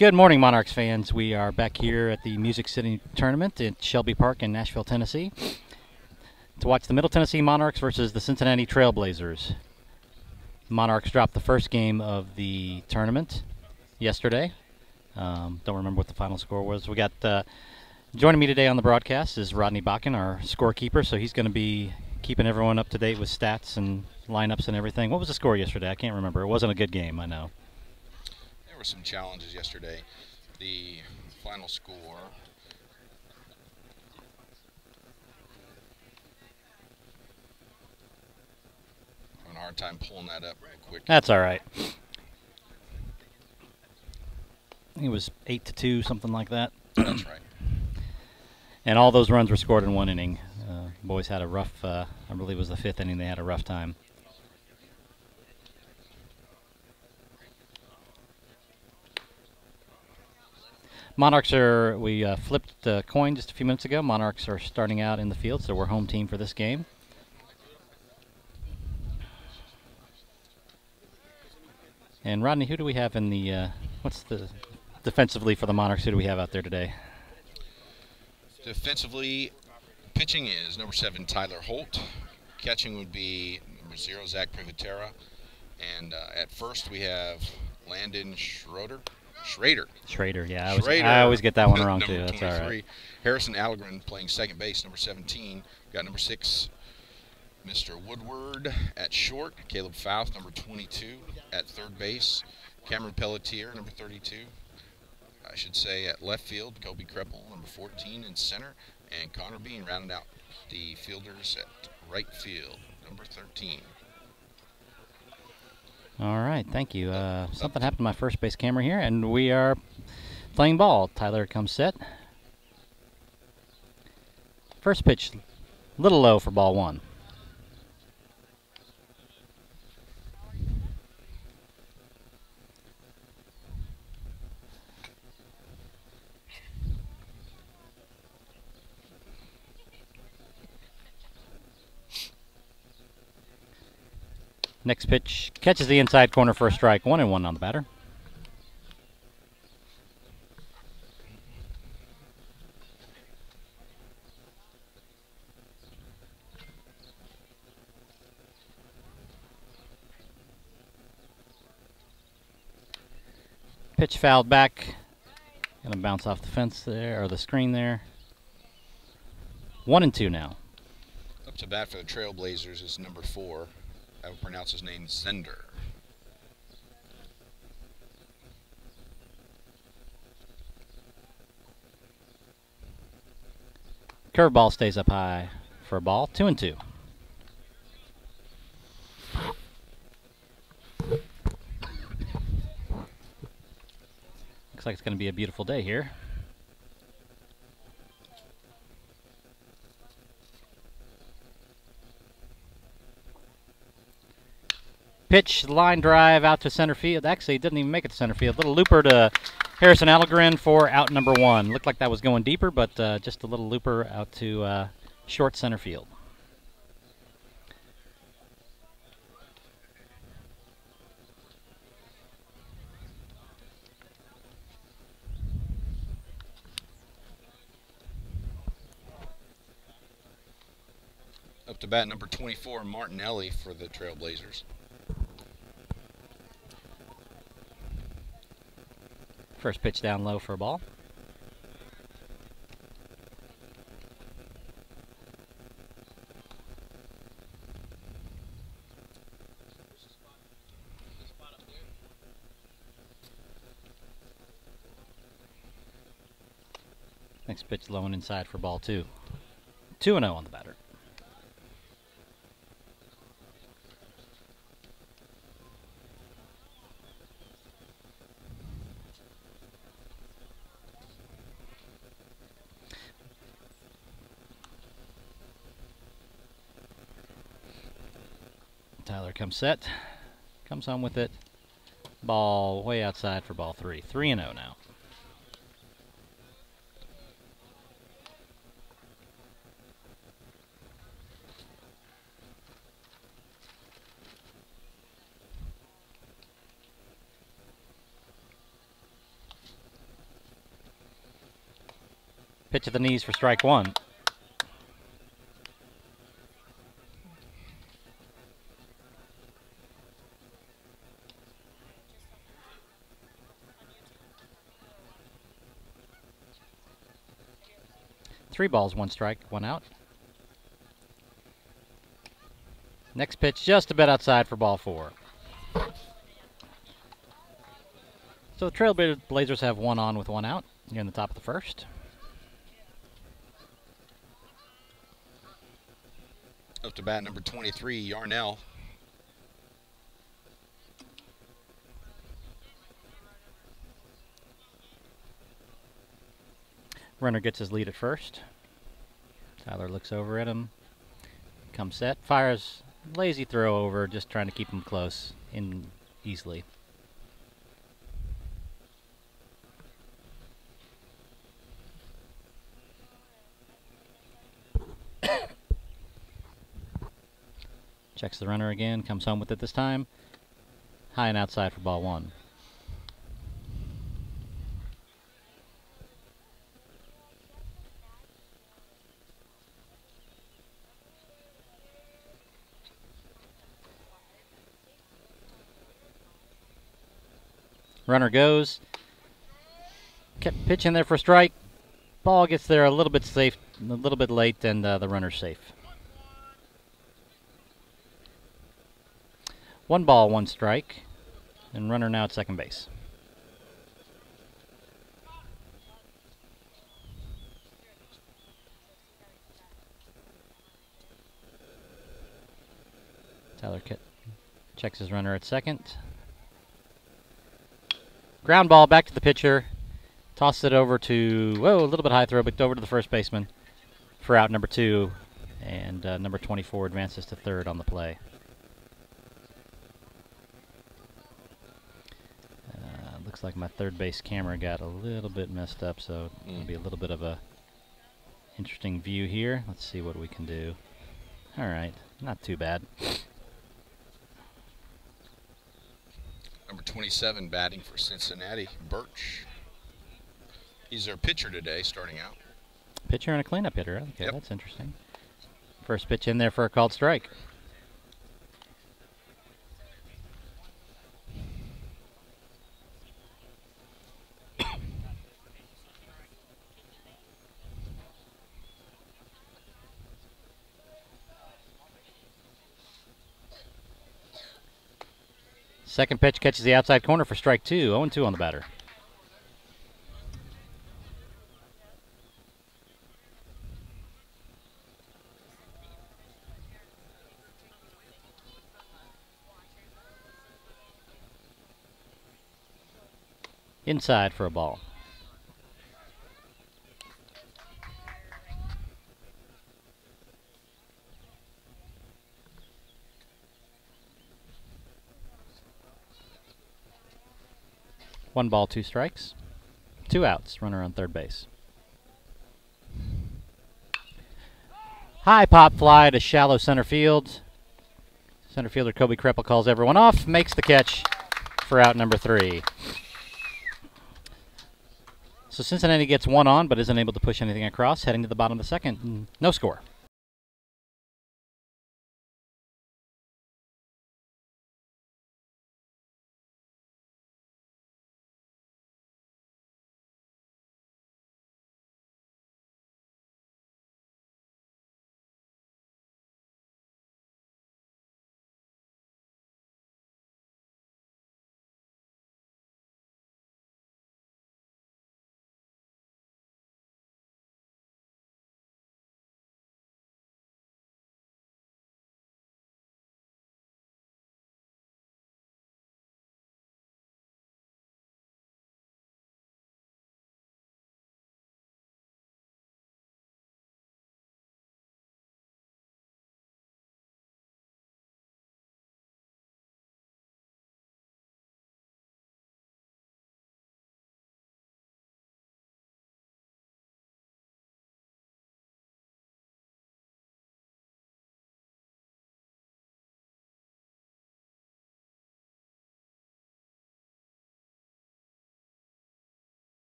Good morning, Monarchs fans. We are back here at the Music City Tournament at Shelby Park in Nashville, Tennessee, to watch the Middle Tennessee Monarchs versus the Cincinnati Trailblazers. Monarchs dropped the first game of the tournament yesterday. Don't remember what the final score was. We got joining me today on the broadcast is Rodney Bakken, our scorekeeper, so he's going to be keeping everyone up to date with stats and lineups and everything. What was the score yesterday? I can't remember. It wasn't a good game, I know. There were some challenges yesterday. The final score, having a hard time pulling that up real quick. That's all right. It was 8-2, something like that. That's right. And all those runs were scored in one inning. Boys had a rough, I believe it was the fifth inning, they had a rough time. Monarchs are, we flipped the coin just a few minutes ago. Monarchs are starting out in the field, so we're home team for this game. And Rodney, who do we have in the, what's the, defensively for the Monarchs, who do we have out there today? Defensively, pitching is number 7, Tyler Holt. Catching would be number 0, Zach Privatera. And at first we have Landon Schrader, yeah. I always get that one wrong, too. That's all right. Harrison Allegren playing second base, number 17. Got number 6, Mr. Woodward at short. Caleb Fouth, number 22, at third base. Cameron Pelletier, number 32. I should say at left field, Kobe Kreppel, number 14, in center. And Connor Bean rounded out the fielders at right field, number 13. All right, thank you. Something happened to my first base camera here, and we are playing ball. Tyler comes set. First pitch, a little low for ball 1. Next pitch catches the inside corner for a strike. 1-1 on the batter. Pitch fouled back. Gonna bounce off the fence there, or the screen there. 1-2 now. Up to bat for the Trailblazers is number 4. I will pronounce his name Zender. Curveball stays up high for a ball. 2-2. Looks like it's going to be a beautiful day here. Pitch, line drive out to center field. Actually, it didn't even make it to center field. Little looper to Harrison Allegren for out number 1. Looked like that was going deeper, but just a little looper out to short center field. Up to bat number 24, Martinelli for the Trailblazers. First pitch down low for a ball. Next pitch low and inside for ball 2. 2-0 on the batter. Tyler comes set, comes home with it. Ball way outside for ball 3. 3-0 now. Pitch at the knees for strike one. Three balls, one strike, one out. Next pitch just a bit outside for ball four. So the Trailblazers have one on with one out here in the top of the first. Up to bat number 23, Yarnell. Runner gets his lead at first. Tyler looks over at him. Comes set. Fires lazy throw over, just trying to keep him close in easily. Checks the runner again, comes home with it this time. High and outside for ball one. Runner goes. Kept pitching there for strike. Ball gets there a little bit safe, a little bit late, and the runner's safe. One ball, one strike, and runner now at second base. Tyler checks his runner at second. Ground ball back to the pitcher. Tosses it over to, whoa, a little bit high throw, but over to the first baseman for out number two. And number 24 advances to third on the play. Looks like my third base camera got a little bit messed up, so it'll be a little bit of a interesting view here. Let's see what we can do. All right, not too bad. Number 27 batting for Cincinnati, Birch. He's their pitcher today, starting out. Pitcher and a cleanup hitter. Okay, yep. That's interesting. First pitch in there for a called strike. Second pitch catches the outside corner for strike two. 0-2 on the batter. Inside for a ball. One ball, two strikes. Two outs. Runner on third base. High pop fly to shallow center field. Center fielder Kobe Kreppel calls everyone off. Makes the catch for out number three. So Cincinnati gets one on, but isn't able to push anything across. Heading to the bottom of the second. No score.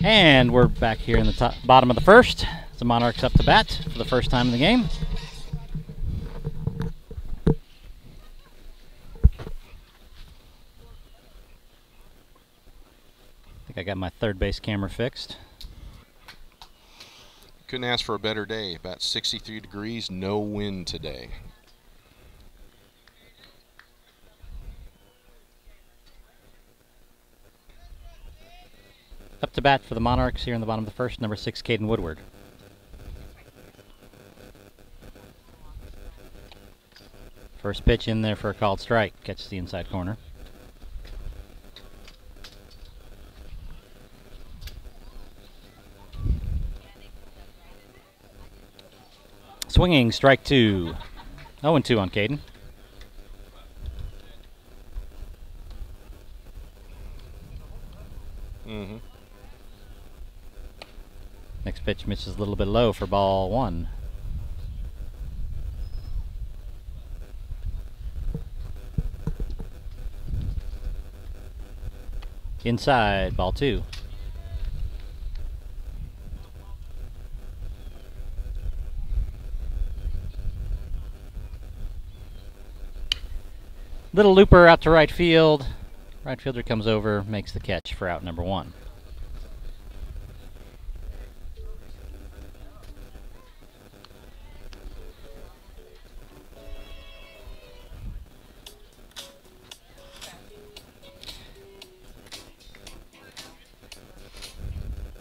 And we're back here in the bottom of the first. The Monarchs up to bat for the first time in the game. I think I got my third base camera fixed. Couldn't ask for a better day. About 63 degrees, no wind today. Up to bat for the Monarchs here in the bottom of the first, number 6, Caden Woodward. First pitch in there for a called strike. Catches the inside corner. Swinging, strike 2. 0-2 on Caden. Next pitch misses a little bit low for ball 1. Inside, ball 2. Little looper out to right field. Right fielder comes over, makes the catch for out number 1.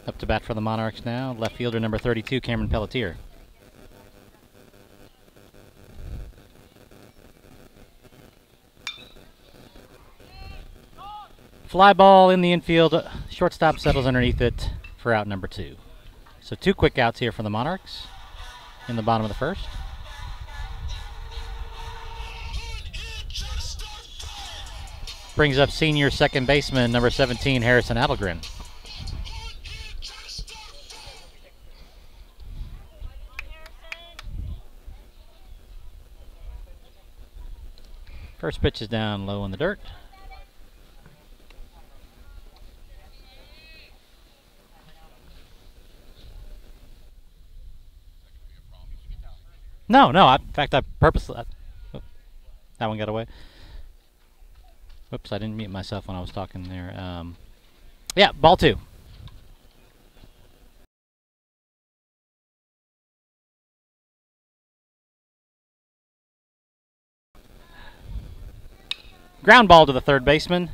Up to bat for the Monarchs now, left fielder number 32, Cameron Pelletier. Fly ball in the infield, shortstop settles underneath it for out number 2. So 2 quick outs here for the Monarchs in the bottom of the first. Brings up senior second baseman number 17, Harrison Adelgren. First pitch is down low in the dirt. No. In fact, I purposely... that one got away. Whoops, I didn't mute myself when I was talking there. Yeah, ball 2. Ground ball to the third baseman.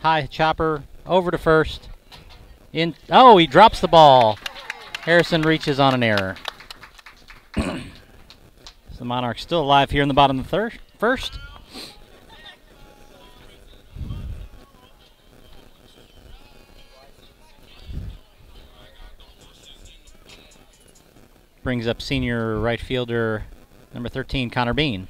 High chopper over to first. In. Oh, he drops the ball. Harrison reaches on an error. So the Monarchs still alive here in the bottom of the first. Brings up senior right fielder number 13, Connor Bean.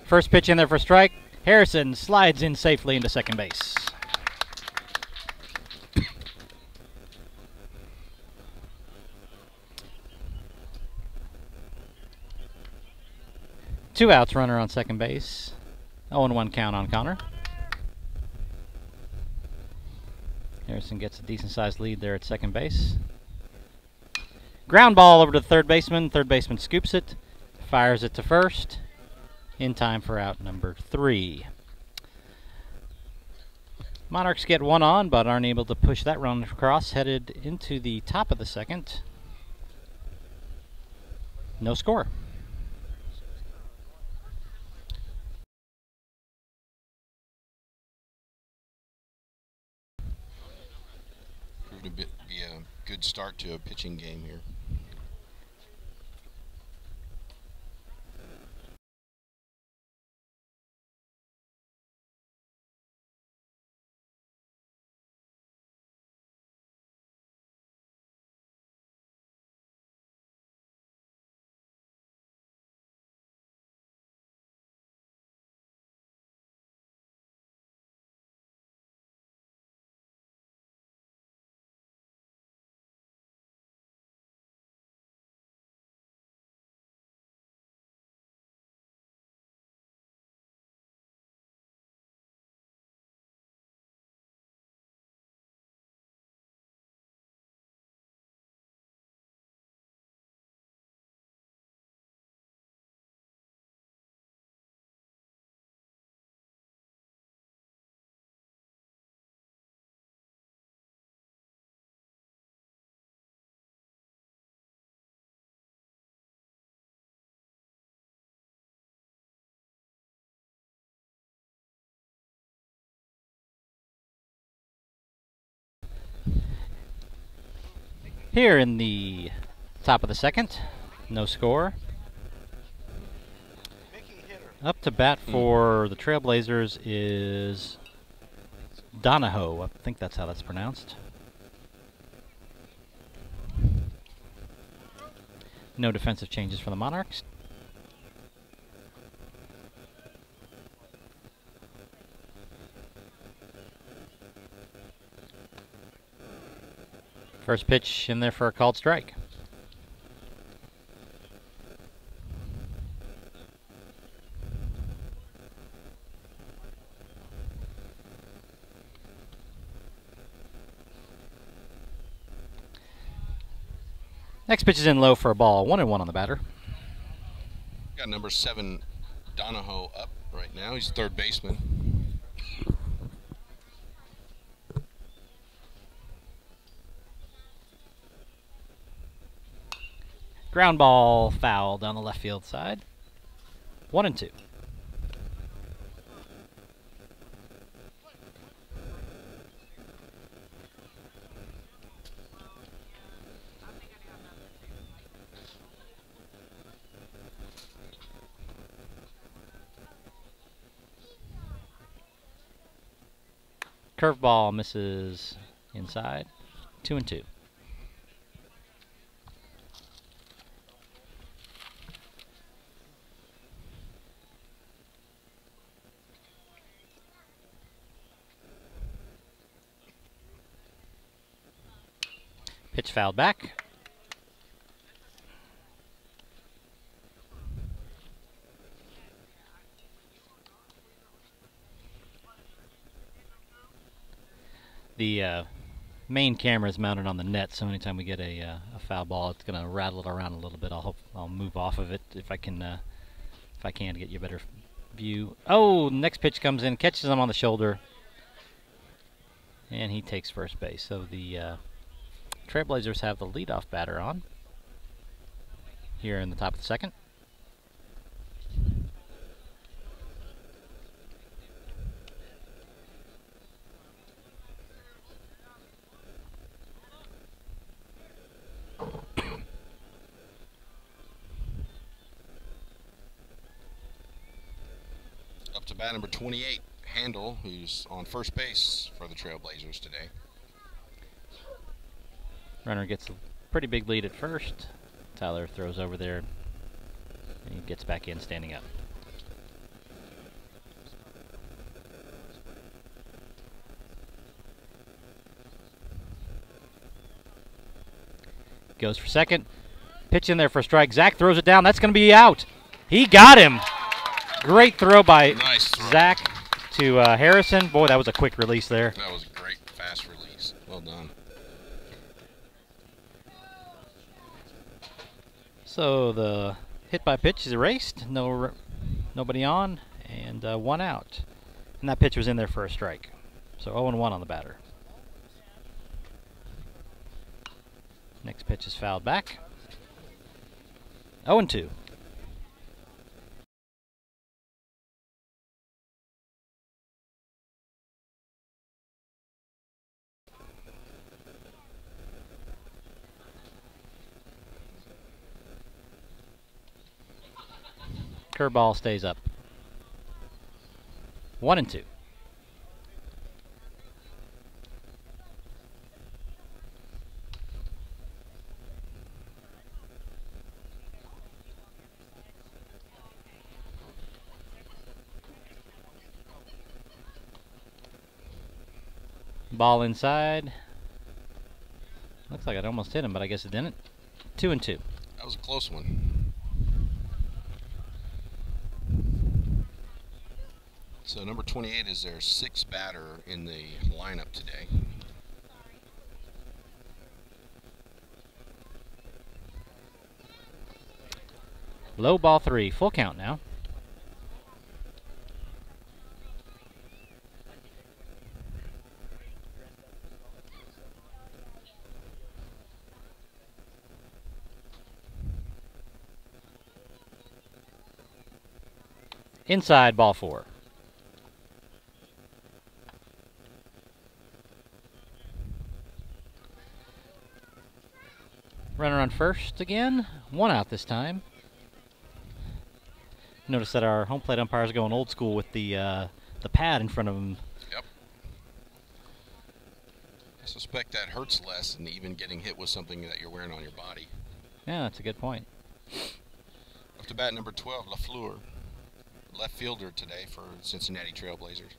First pitch in there for strike. Harrison slides in safely into second base. Two outs, runner on second base. 0-1 count on Connor. Harrison gets a decent-sized lead there at second base. Ground ball over to the third baseman. Third baseman scoops it, fires it to first. In time for out number 3. Monarchs get one on, but aren't able to push that run across. Headed into the top of the second. No score. Proved to be a good start to a pitching game here. Here in the top of the second, no score. Up to bat for the Trailblazers is Donahoe. I think that's how that's pronounced. No defensive changes for the Monarchs. First pitch in there for a called strike. Next pitch is in low for a ball. 1-1 on the batter. Got number 7 Donahoe up right now. He's third baseman. Ground ball foul down the left field side. 1-2. Curveball misses inside. 2-2. Pitch fouled back. The main camera is mounted on the net, so anytime we get a foul ball, it's going to rattle it around a little bit. I'll move off of it if I can to get you a better view. Oh, next pitch comes in, catches him on the shoulder, and he takes first base. So the Trailblazers have the leadoff batter on here in the top of the second. Up to bat number 28, Handel, who's on first base for the Trailblazers today. Runner gets a pretty big lead at first. Tyler throws over there, and he gets back in standing up. Goes for second. Pitch in there for a strike. Zach throws it down. That's going to be out. He got him. Great throw by Zach to Harrison. Boy, that was a quick release there. That was a great, fast release. Well done. So the hit by pitch is erased. Nobody on, and 1 out. And that pitch was in there for a strike. So 0-1 on the batter. Next pitch is fouled back. 0-2. Curveball stays up. 1-2. Ball inside. Looks like it almost hit him, but I guess it didn't. 2-2. That was a close one. So number 28 is their 6th batter in the lineup today. Low ball 3. Full count now. Inside, ball 4. Runner on first again. 1 out this time. Notice that our home plate umpire is going old school with the pad in front of him. Yep. I suspect that hurts less than even getting hit with something that you're wearing on your body. Yeah, that's a good point. Up to bat number 12, LaFleur, left fielder today for Cincinnati Trailblazers.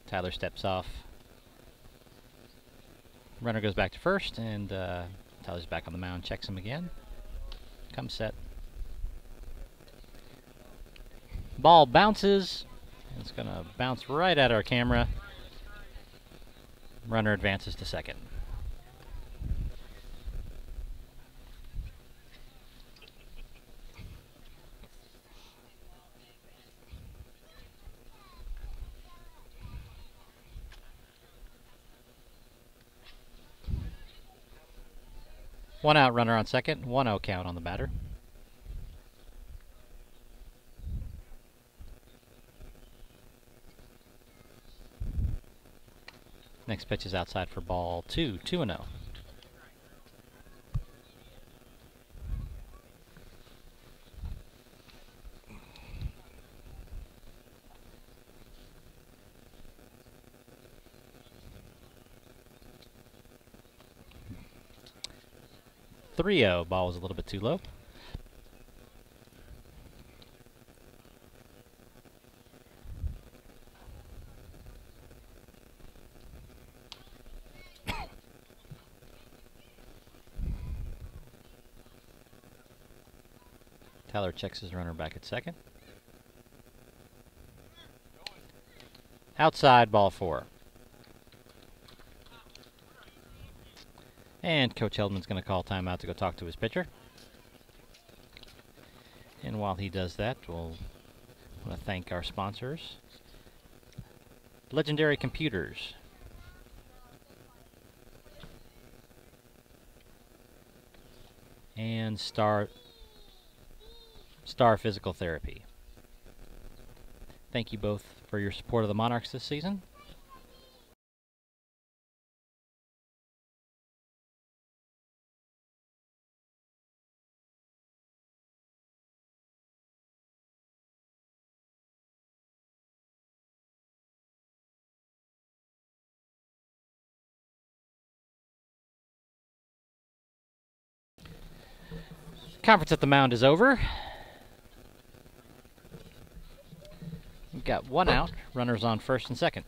Tyler steps off. Runner goes back to first, and Tyler's back on the mound, checks him again. Comes set. Ball bounces. It's going to bounce right at our camera. Runner advances to second. One out, runner on second. 1-0 count on the batter. Next pitch is outside for ball 2, 2-0. Ball was a little bit too low. Tyler checks his runner back at second. Outside, ball 4. And Coach Heldman's going to call timeout to go talk to his pitcher. And while he does that, we'll want to thank our sponsors. Legendary Computers. And Star Physical Therapy. Thank you both for your support of the Monarchs this season. Conference at the mound is over. We've got 1 out, runners on first and second.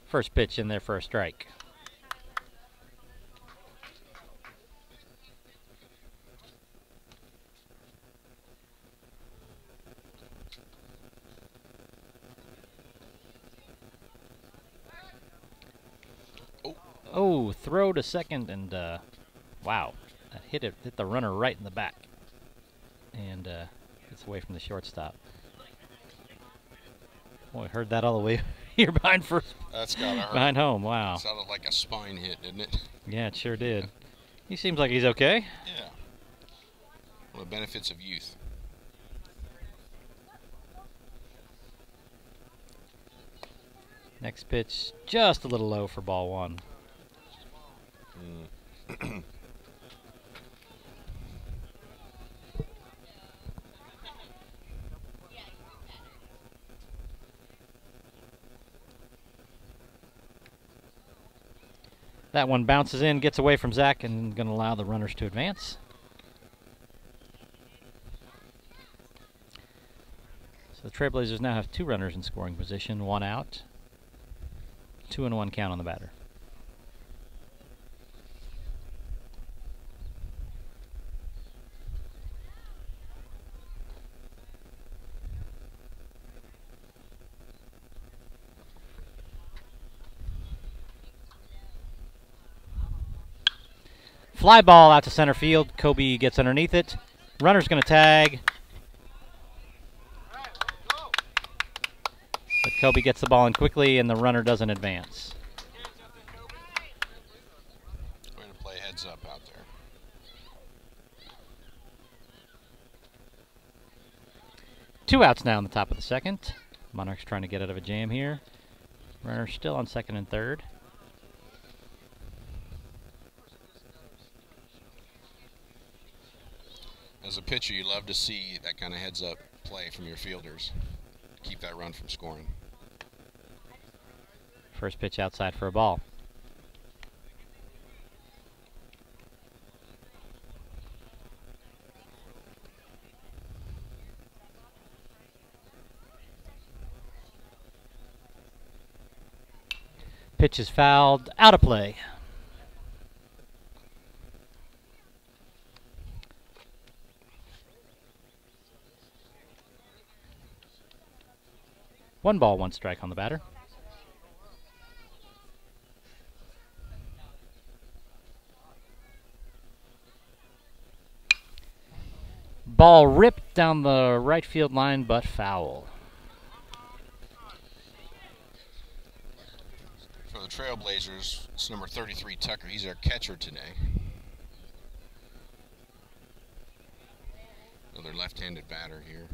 First pitch in there for a strike. Oh, throw to second, and wow, that hit the runner right in the back, and gets away from the shortstop. Boy, heard that all the way here behind first. That's gotta hurt. Behind home. Wow. Sounded like a spine hit, didn't it? Yeah, it sure did. He seems like he's okay. Yeah. Well, the benefits of youth. Next pitch, just a little low for ball 1. That one bounces in, gets away from Zach, and going to allow the runners to advance. So the Trailblazers now have 2 runners in scoring position, 1 out, 2-1 count on the batter. Fly ball out to center field. Kobe gets underneath it. Runner's going to tag. But Kobe gets the ball in quickly, and the runner doesn't advance. Way to play heads up out there. 2 outs now in the top of the second. Monarchs trying to get out of a jam here. Runner still on second and third. As a pitcher, you love to see that kind of heads-up play from your fielders. Keep that run from scoring. First pitch outside for a ball. Pitch is fouled, out of play. One ball, one strike on the batter. Ball ripped down the right field line, but foul. For the Trailblazers, it's number 33, Tucker. He's our catcher today. Another left-handed batter here.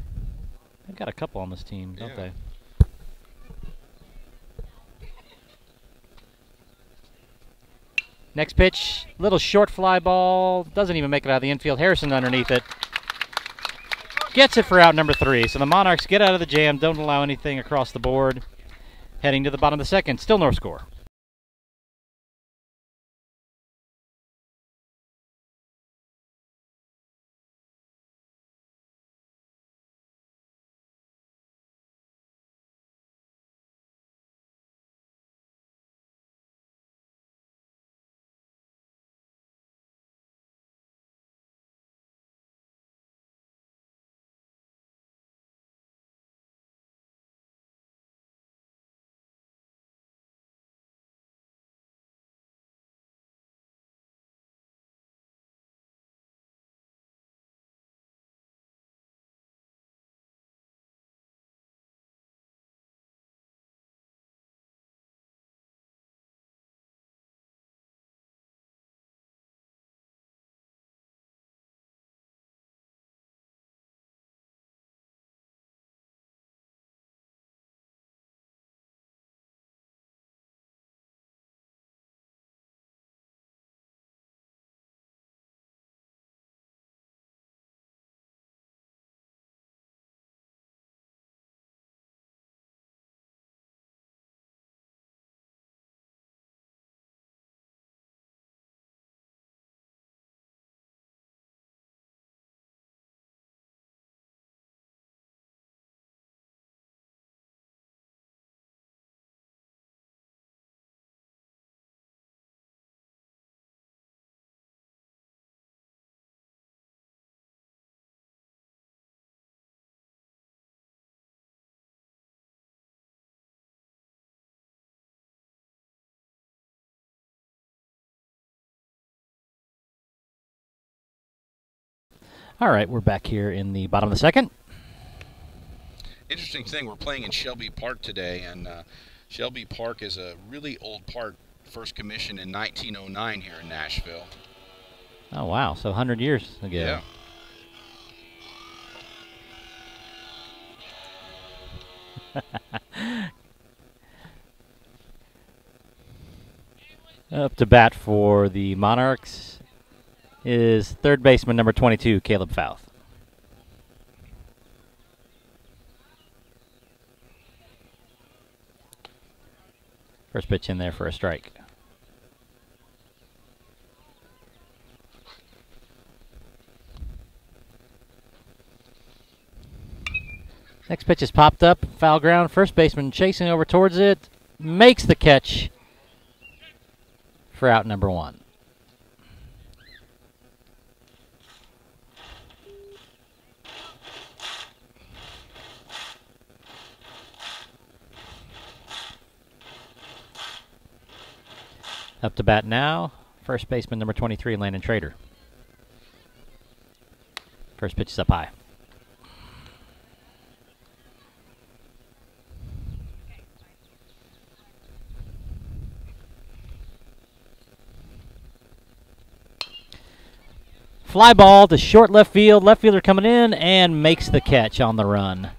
They've got a couple on this team, don't they? Next pitch, little short fly ball. Doesn't even make it out of the infield. Harrison underneath it. Gets it for out number 3. So the Monarchs get out of the jam, don't allow anything across the board. Heading to the bottom of the second, still no score. All right, we're back here in the bottom of the second. Interesting thing, we're playing in Shelby Park today, and Shelby Park is a really old park, first commissioned in 1909 here in Nashville. Oh, wow, so 100 years ago. Yeah. Up to bat for the Monarchs is third baseman number 22, Caleb Fouth. First pitch in there for a strike. Next pitch is popped up, foul ground. First baseman chasing over towards it, makes the catch for out number 1. Up to bat now, first baseman number 23, Landon Trader. First pitch is up high. Fly ball to short left field. Left fielder coming in and makes the catch on the run.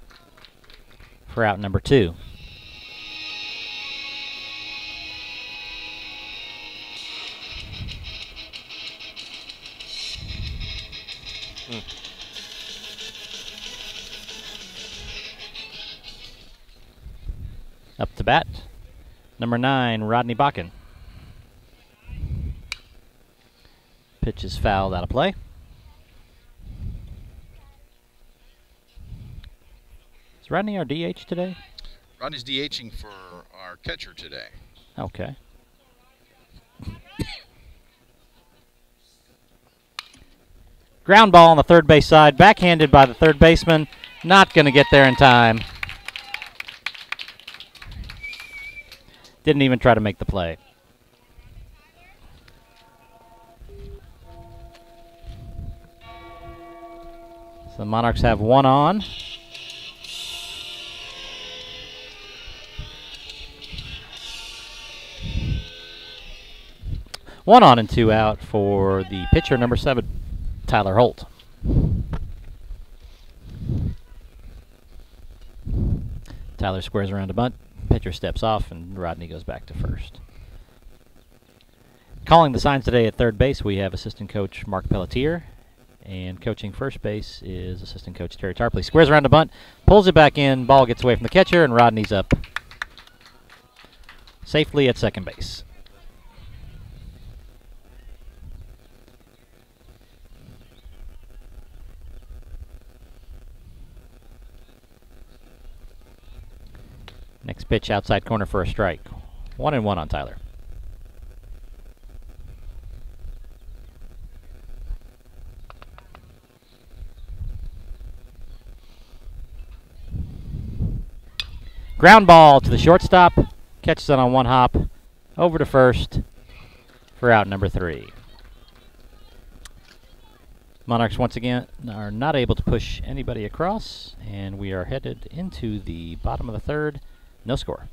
for out number 2. Up to bat, number 9, Rodney Bakken. Pitch is fouled out of play. Is Rodney our DH today? Rodney's DHing for our catcher today. Okay. Ground ball on the third base side, backhanded by the third baseman. Not going to get there in time. Didn't even try to make the play. So the Monarchs have 1 on. One on and 2 out for the pitcher, number 7, Tyler Holt. Tyler squares around a bunt. Pitcher steps off, and Rodney goes back to first. Calling the signs today at third base, we have assistant coach Mark Pelletier, and coaching first base is assistant coach Terry Tarpley. Squares around a bunt, pulls it back in, ball gets away from the catcher, and Rodney's up safely at second base. Next pitch outside corner for a strike. 1-1 on Tyler. Ground ball to the shortstop. Catches it on one hop. Over to first for out number 3. Monarchs once again are not able to push anybody across, and we are headed into the bottom of the third. No score.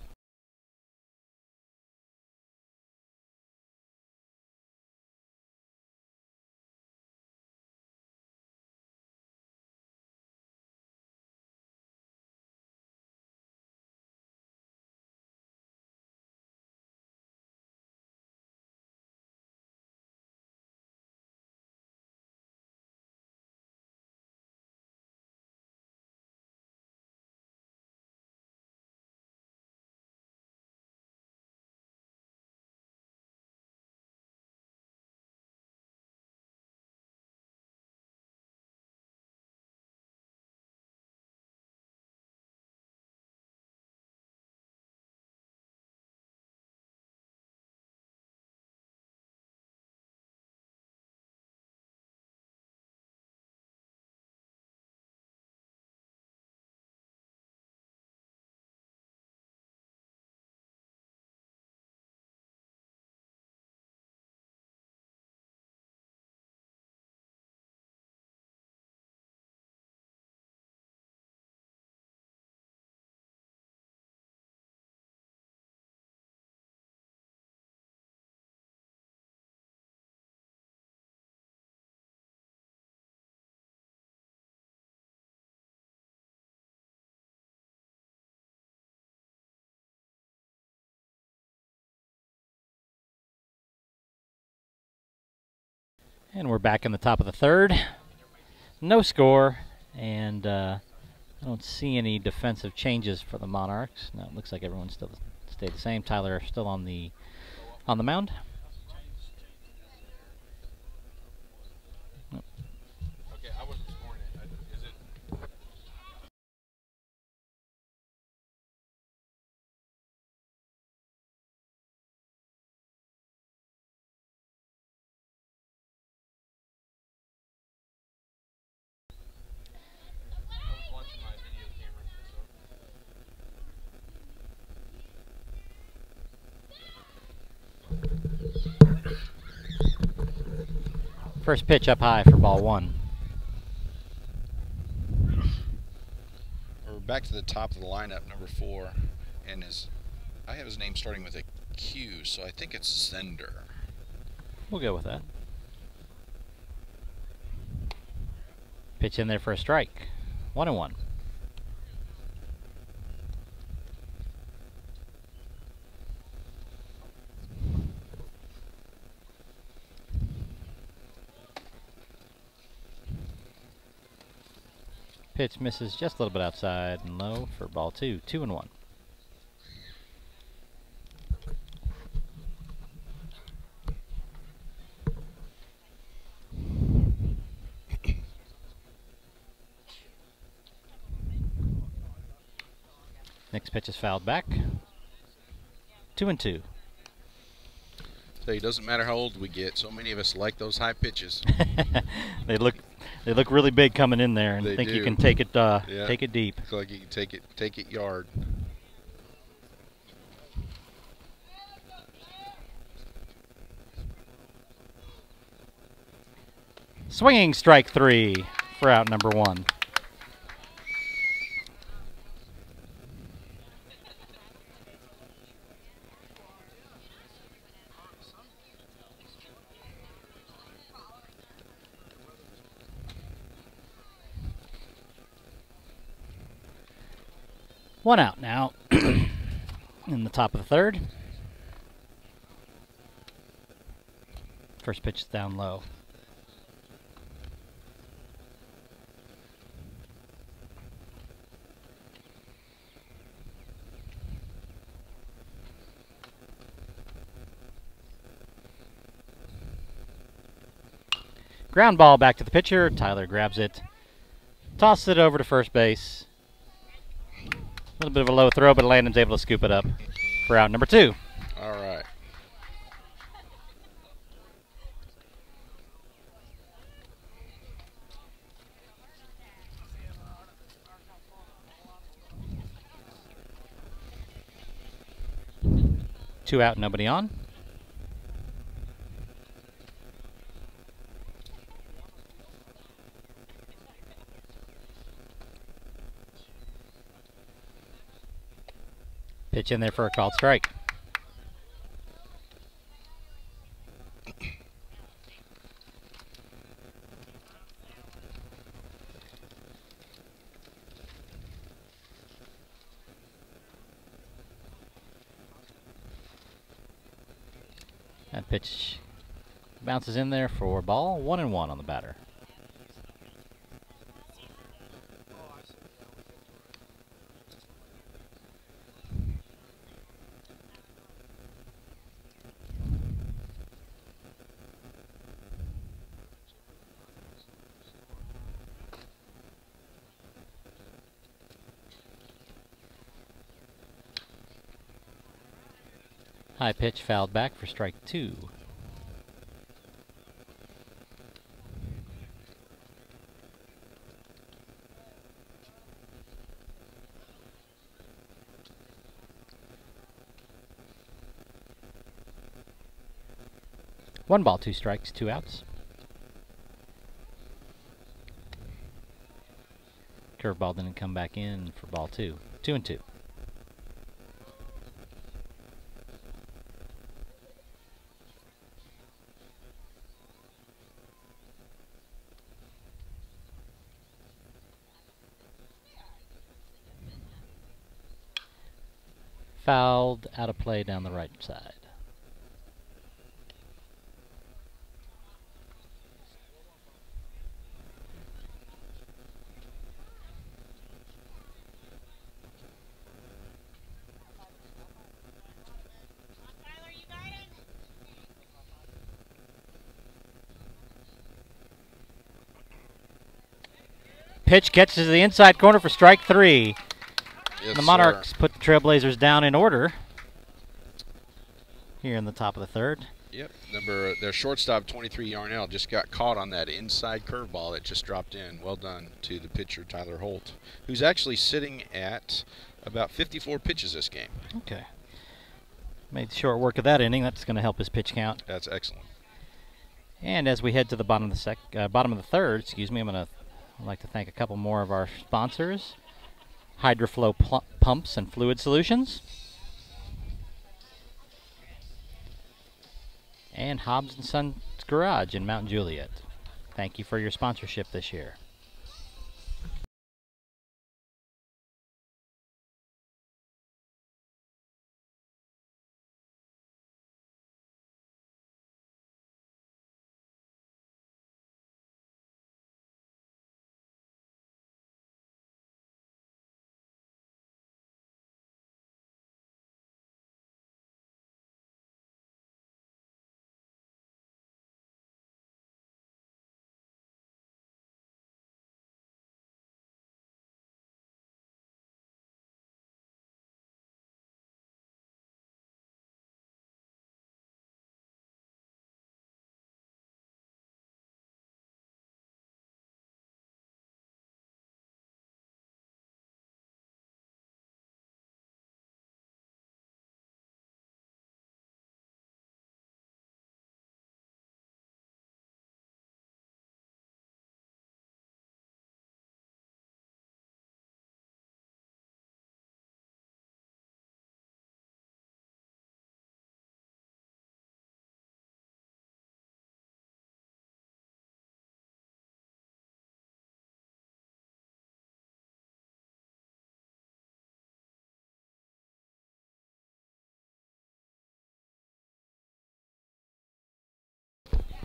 And we're back in the top of the third. No score, and I don't see any defensive changes for the Monarchs. No, it looks like everyone still stayed the same. Tyler still on the mound. Okay, I wasn't scoring it. Is it? First pitch up high for ball 1. We're back to the top of the lineup, number 4, and I have his name starting with a Q, so I think it's Zender. We'll go with that. Pitch in there for a strike. 1-1. Pitch misses just a little bit outside and low for ball 2. 2-1. Next pitch is fouled back. 2-2. So it doesn't matter how old we get. So many of us like those high pitches. They look really big coming in there, and They think do. you can take it Yeah. take it deep. Looks like you can take it yard. Swinging strike 3 for out number 1. One out now in the top of the third. First pitch is down low. Ground ball back to the pitcher. Tyler grabs it, tosses it over to first base. A little bit of a low throw, but Landon's able to scoop it up for out number 2. All right. Two out, nobody on. Pitch in there for a called strike. That pitch bounces in there for ball. 1-1 on the batter. High pitch fouled back for strike 2. One ball, 2 strikes, 2 outs. Curveball didn't come back in for ball 2. 2-2. Fouled out of play down the right side. Pitch catches the inside corner for strike 3. Yes, The Monarchs sir. put the Trailblazers down in order here in the top of the third. Yep. Their shortstop, 23 Yarnell, just got caught on that inside curveball that just dropped in. Well done to the pitcher, Tyler Holt, who's actually sitting at about 54 pitches this game. Okay. Made short work of that inning. That's going to help his pitch count. That's excellent. And as we head to the bottom of the third, I'd like to thank a couple more of our sponsors. Hydroflow Pumps and Fluid Solutions. And Hobbs & Sons Garage in Mount Juliet. Thank you for your sponsorship this year.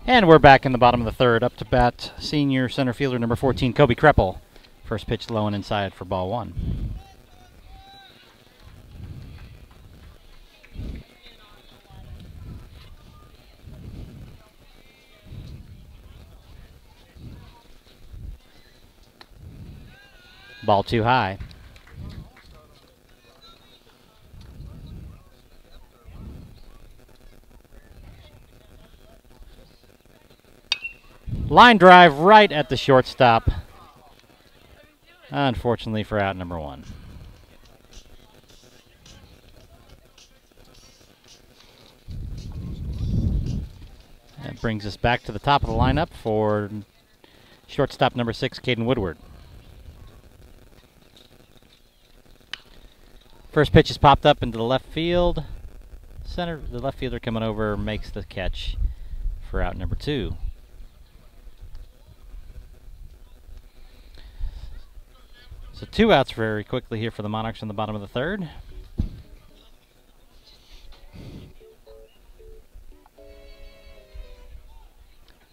And we're back in the bottom of the third. Up to bat, senior center fielder number 14, Kobe Kreppel. First pitch low and inside for ball one. Ball too high. Line drive right at the shortstop. Unfortunately for out number one. That brings us back to the top of the lineup for shortstop number 6, Caden Woodward. First pitch is popped up into the left field. The left fielder coming over makes the catch for out number 2. So 2 outs very quickly here for the Monarchs in the bottom of the third.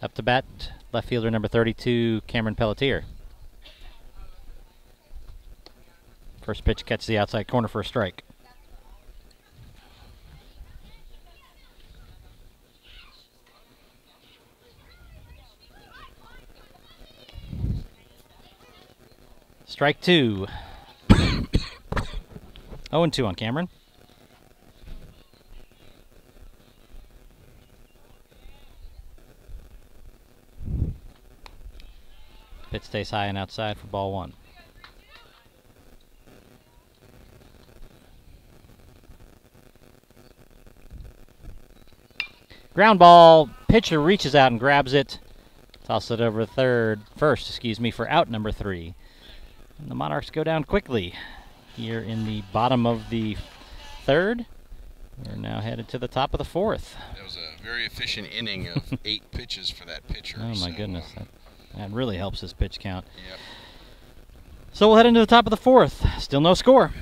Up to bat, left fielder number 32, Cameron Pelletier. First pitch catches the outside corner for a strike. Strike 2. 0-2 on Cameron. Pitch stays high and outside for ball one. Ground ball. Pitcher reaches out and grabs it. Toss it over first, for out number 3. And the Monarchs go down quickly here in the bottom of the third. We're now headed to the top of the fourth. That was a very efficient inning of 8 pitches for that pitcher. Oh, my goodness. That really helps his pitch count. Yep. So we'll head into the top of the fourth. Still no score.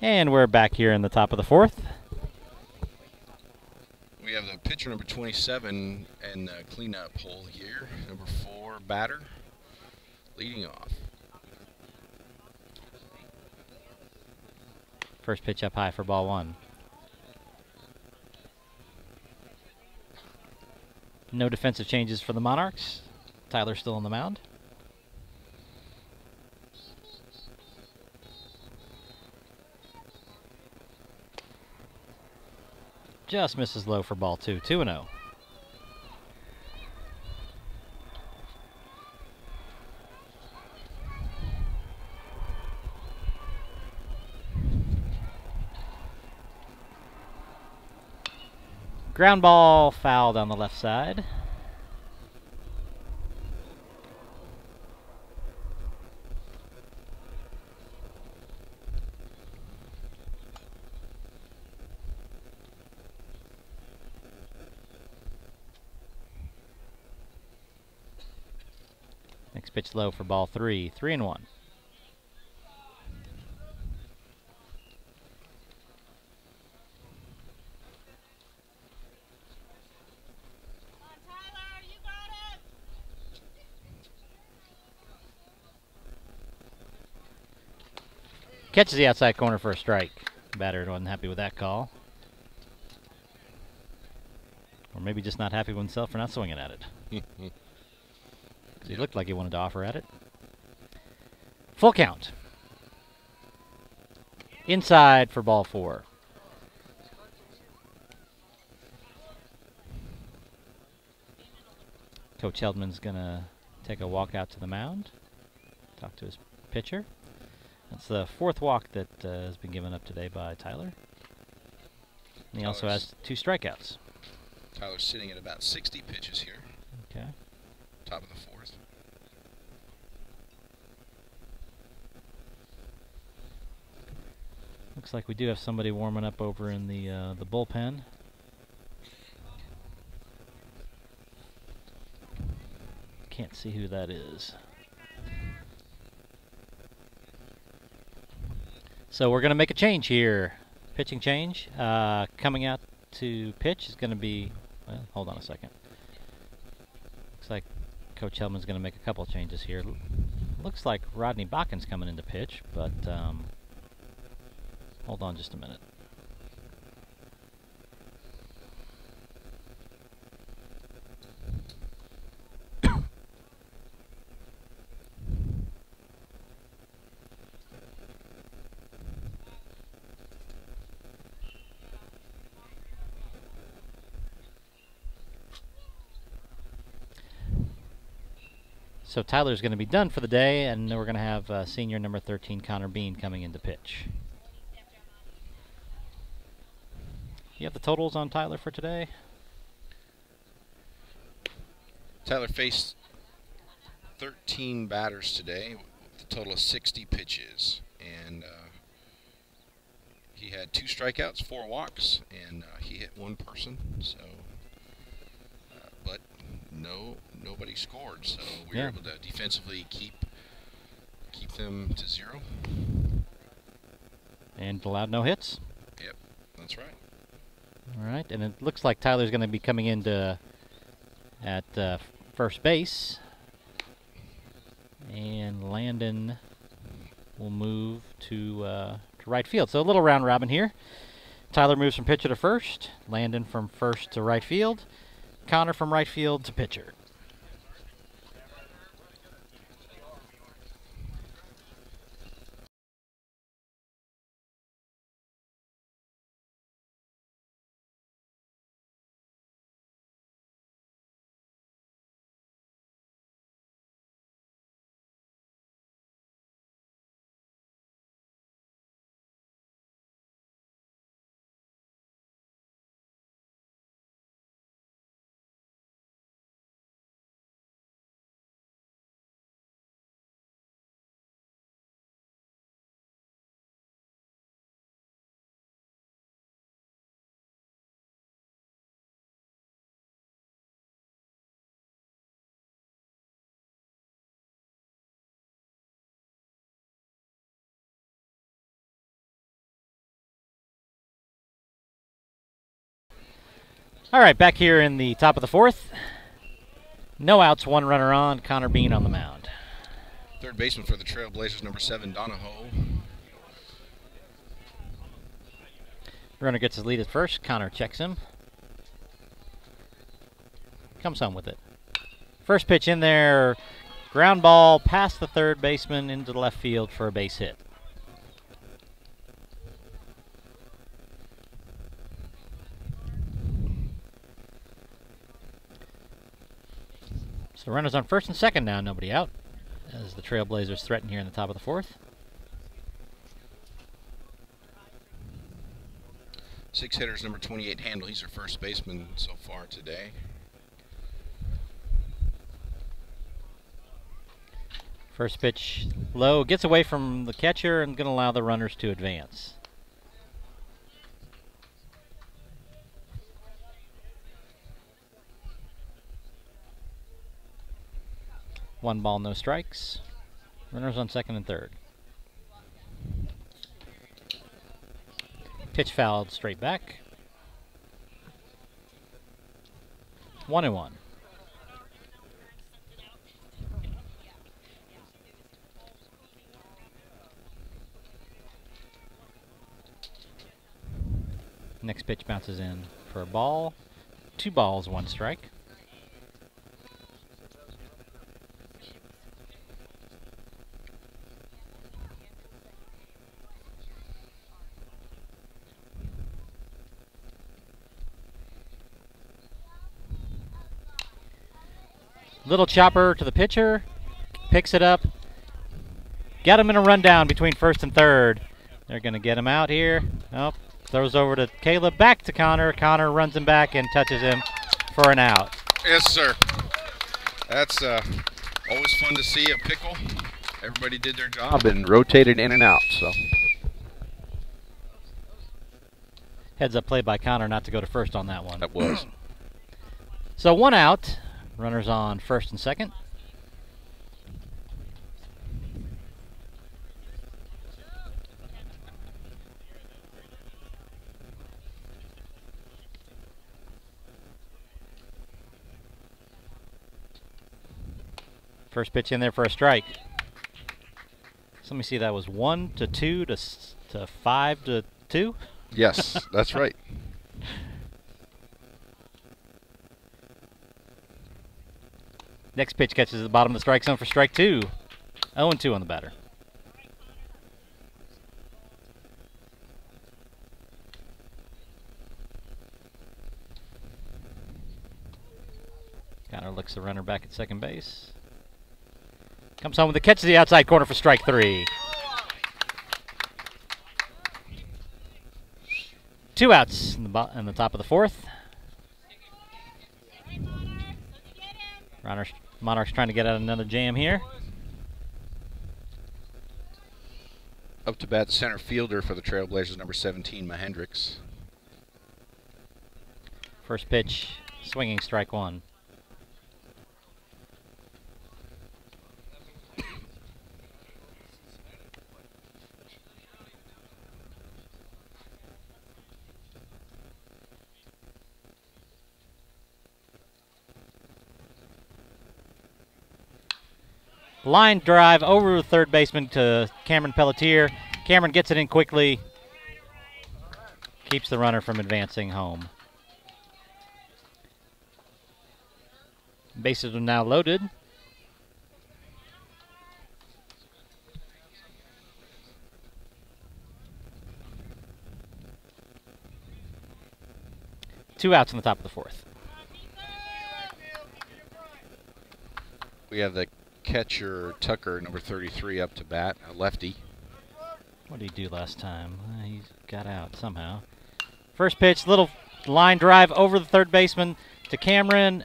And we're back here in the top of the fourth. We have the pitcher number 27 and the cleanup hole here. Number 4 batter leading off. First pitch up high for ball one. No defensive changes for the Monarchs. Tyler still on the mound. Just misses low for ball 2. 2-0. Ground ball fouled on the left side. Next pitch low for ball 3. 3-1. Catches the outside corner for a strike. Batter wasn't happy with that call. Or maybe just not happy with himself for not swinging at it. He looked like he wanted to offer at it. Full count. Inside for ball 4. Coach Heldman's going to take a walk out to the mound. Talk to his pitcher. That's the 4th walk that has been given up today by Tyler. And he also has 2 strikeouts. Tyler's sitting at about 60 pitches here. Okay. Top of the 4th. Looks like we do have somebody warming up over in the bullpen. Can't see who that is. So we're going to make a change here. Pitching change. Coming out to pitch is going to be... Well, hold on a second. Looks like Coach Hellman's going to make a couple changes here. Looks like Rodney Bakken's coming into pitch, but hold on just a minute. So Tyler's going to be done for the day, and we're going to have senior number 13, Connor Bean, coming into pitch. You have the totals on Tyler for today? Tyler faced 13 batters today with a total of 60 pitches. And he had 2 strikeouts, 4 walks, and he hit 1 person. So, but nobody scored. So we were able to defensively keep them to 0. And allowed no hits? Yep, that's right. All right, and it looks like Tyler's going to be coming into at first base. And Landon will move to right field. So a little round robin here. Tyler moves from pitcher to first. Landon from first to right field. Connor from right field to pitcher. All right, back here in the top of the 4th. No outs, 1 runner on. Connor Bean on the mound. Third baseman for the Trailblazers, number 7, Donahoe. Runner gets his lead at first. Connor checks him. Comes home with it. First pitch in there. Ground ball past the third baseman into the left field for a base hit. So runners on first and second now, nobody out, as the Trailblazers threaten here in the top of the 4th. 6 hitters, number 28, Handel. He's our first baseman so far today. First pitch low, gets away from the catcher and going to allow the runners to advance. 1 ball, no strikes. Runners on second and third. Pitch fouled straight back. 1-1. Next pitch bounces in for a ball. 2 balls, 1 strike. Little chopper to the pitcher. Picks it up. Got him in a rundown between first and third. They're going to get him out here. Nope. Throws over to Caleb. Back to Connor. Connor runs him back and touches him for an out. Yes, sir. That's always fun to see a pickle. Everybody did their job and rotated in and out. So Heads up play by Connor not to go to first on that one. that was. So 1 out. Runners on first and second. First pitch in there for a strike. So let me see, that was 1 to 2 to 5 to 2. Yes, that's right. Next pitch catches the bottom of the strike zone for strike 2. 0-2 on the batter. Connor looks the runner back at second base. Comes home with a catch to the outside corner for strike 3. 2 outs in the top of the fourth. Monarchs trying to get out another jam here. Up to bat, the center fielder for the Trailblazers, number 17, Hendricks. First pitch, swinging strike 1. Line drive over the third baseman to Cameron Pelletier. Cameron gets it in quickly. Keeps the runner from advancing home. Bases are now loaded. Two outs in the top of the fourth. We have the catcher, Tucker, number 33, up to bat, a lefty. What did he do last time? He got out somehow. First pitch, little line drive over the third baseman to Cameron.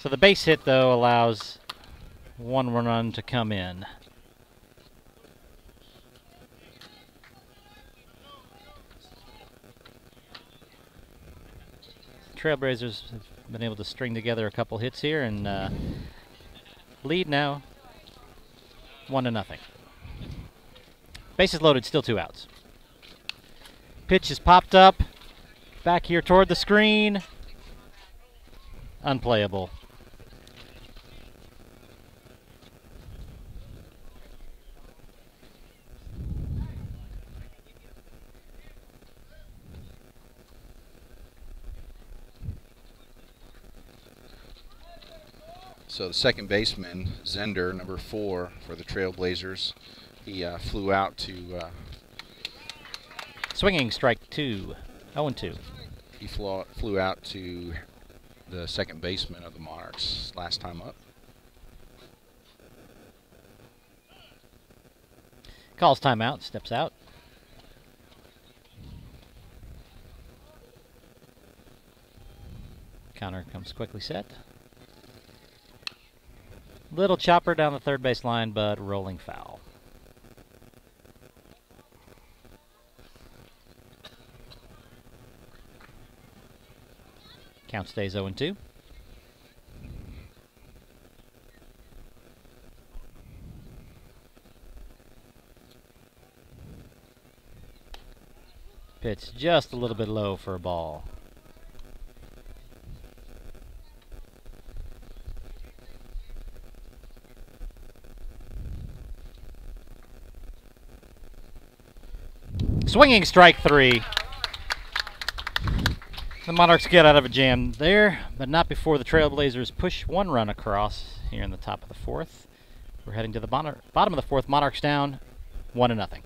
So the base hit, though, allows 1 run to come in. Trailblazers have been able to string together a couple hits here and lead now 1-0. Bases loaded, still 2 outs. Pitch is popped up, back here toward the screen. Unplayable. So the second baseman, Zender, number 4 for the Trailblazers, he flew out to... Swinging strike 2, 0-2. He flew out to the second baseman of the Monarchs last time up. Calls timeout, steps out. Counter comes quickly set. Little chopper down the third base line, but rolling foul. Count stays 0-2. Pitch just a little bit low for a ball. Swinging strike 3. The Monarchs get out of a jam there, but not before the Trailblazers push 1 run across here in the top of the 4th. We're heading to the bottom of the 4th. Monarchs down 1-0.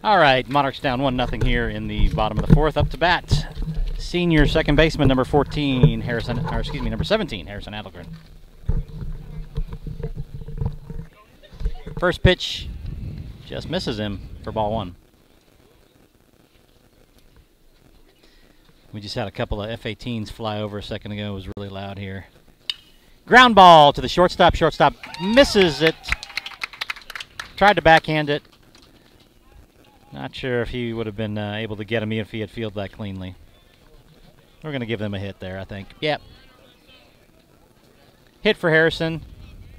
All right, Monarchs down 1-0 here in the bottom of the 4th. Up to bat, senior second baseman number 14, number 17, Harrison Adelgren. First pitch just misses him for ball 1. We just had a couple of F-18s fly over a second ago. It was really loud here. Ground ball to the shortstop. Shortstop misses it. Tried to backhand it. Not sure if he would have been able to get him if he had fielded that cleanly. We're going to give them a hit there, I think. Yep. Hit for Harrison.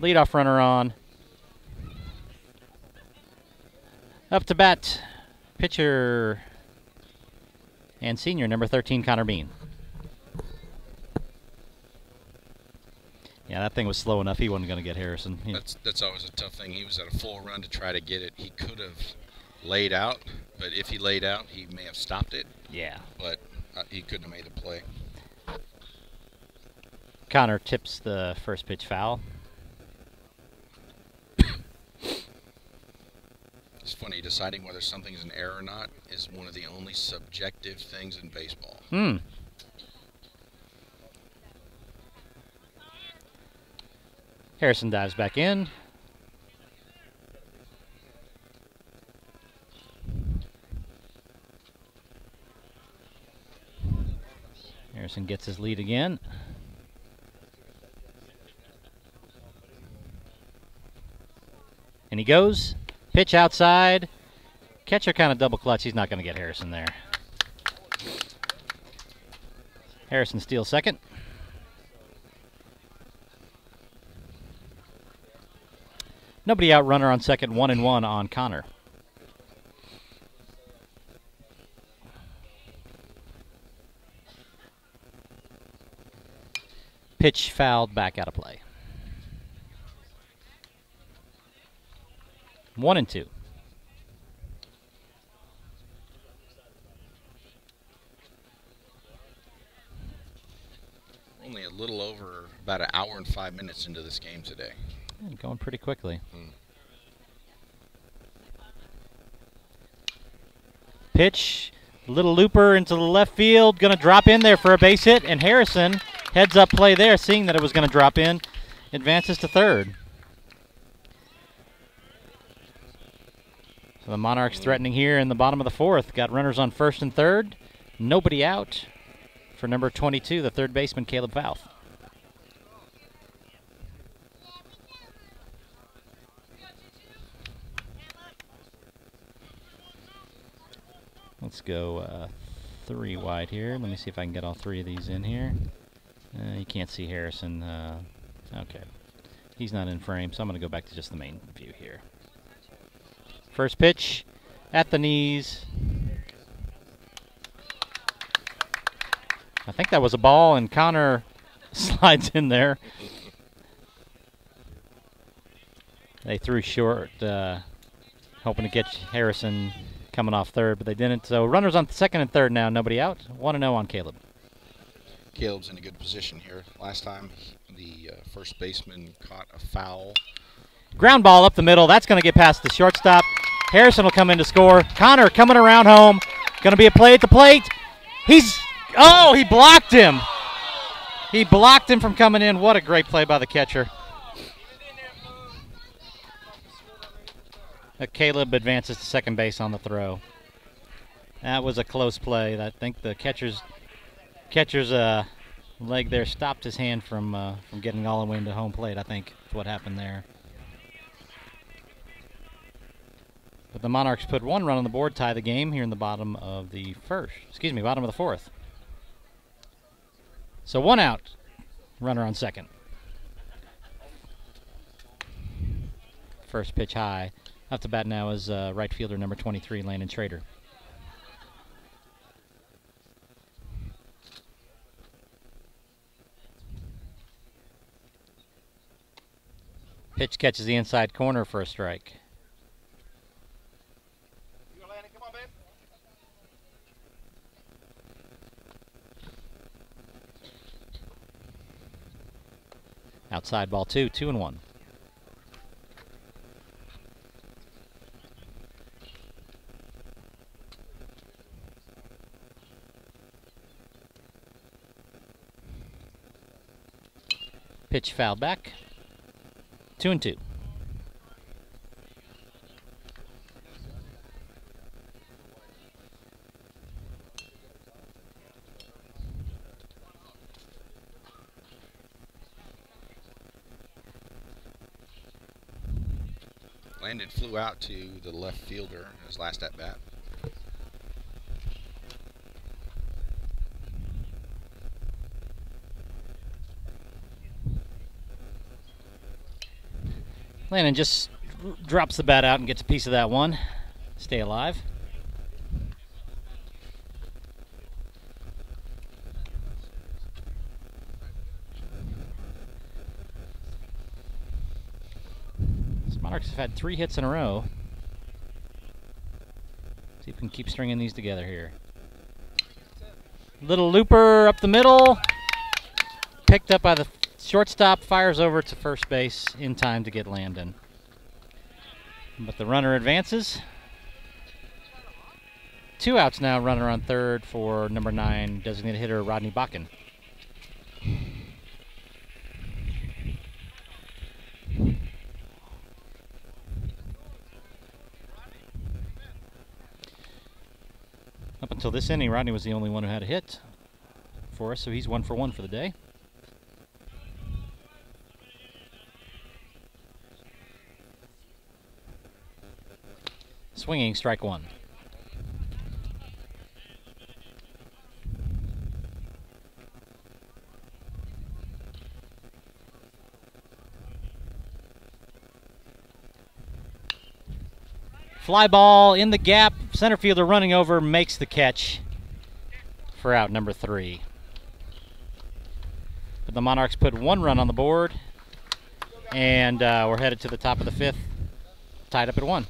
Leadoff runner on. Up to bat, pitcher and senior, number 13, Connor Bean. Yeah, that thing was slow enough. He wasn't going to get Harrison. That's always a tough thing. He was at a full run to try to get it. He could have laid out, but if he laid out, he may have stopped it. Yeah. But he couldn't have made the play. Connor tips the first pitch foul. It's funny, deciding whether something is an error or not is one of the only subjective things in baseball. Harrison dives back in. Harrison gets his lead again. And he goes. Pitch outside. Catcher kind of double clutch. He's not going to get Harrison there. Harrison steals second. Nobody out, runner on second, 1-1 on Connor. Pitch fouled, back out of play. 1-2. Only a little over about an hour and 5 minutes into this game today. Yeah, going pretty quickly. Pitch, little looper into the left field, going to drop in there for a base hit, and Harrison heads-up play there, seeing that it was going to drop in. Advances to third. So the Monarchs threatening here in the bottom of the fourth. Got runners on first and third. Nobody out for number 22, the third baseman, Caleb Fouth. Let's go 3 wide here. Let me see if I can get all 3 of these in here. You can't see Harrison. Okay. He's not in frame, so I'm going to go back to just the main view here. First pitch at the knees. I think that was a ball, and Connor slides in there. They threw short, hoping to get Harrison coming off third, but they didn't. So runners on second and third now, nobody out. 1-0 on Caleb. Caleb's in a good position here. Last time, the first baseman caught a foul. Ground ball up the middle. That's going to get past the shortstop. Harrison will come in to score. Connor coming around home. Going to be a play at the plate. Oh, he blocked him. He blocked him from coming in. What a great play by the catcher. Caleb advances to second base on the throw. That was a close play. I think the catcher's leg there stopped his hand from getting all the way into home plate. I think is what happened there. But the Monarchs put 1 run on the board, tie the game here in the bottom of the bottom of the fourth. So 1 out, runner on second. First pitch high. Up to bat now is right fielder number 23, Landon Schrader. Pitch catches the inside corner for a strike. Outside ball 2, 2-1. Pitch fouled back. 2-2. Landon flew out to the left fielder in his last at bat. Landon just drops the bat out and gets a piece of that one. Stay alive. Monarchs have had 3 hits in a row. See if we can keep stringing these together here. Little looper up the middle. Picked up by the shortstop, fires over to first base in time to get Landon. But the runner advances. 2 outs now, runner on third for number 9, designated hitter Rodney Bakken. Up until this inning, Rodney was the only one who had a hit for us, so he's 1 for 1 for the day. Swinging, strike 1. Fly ball in the gap. Center fielder running over, makes the catch for out number 3. But the Monarchs put 1 run on the board, and we're headed to the top of the 5th, tied up at 1.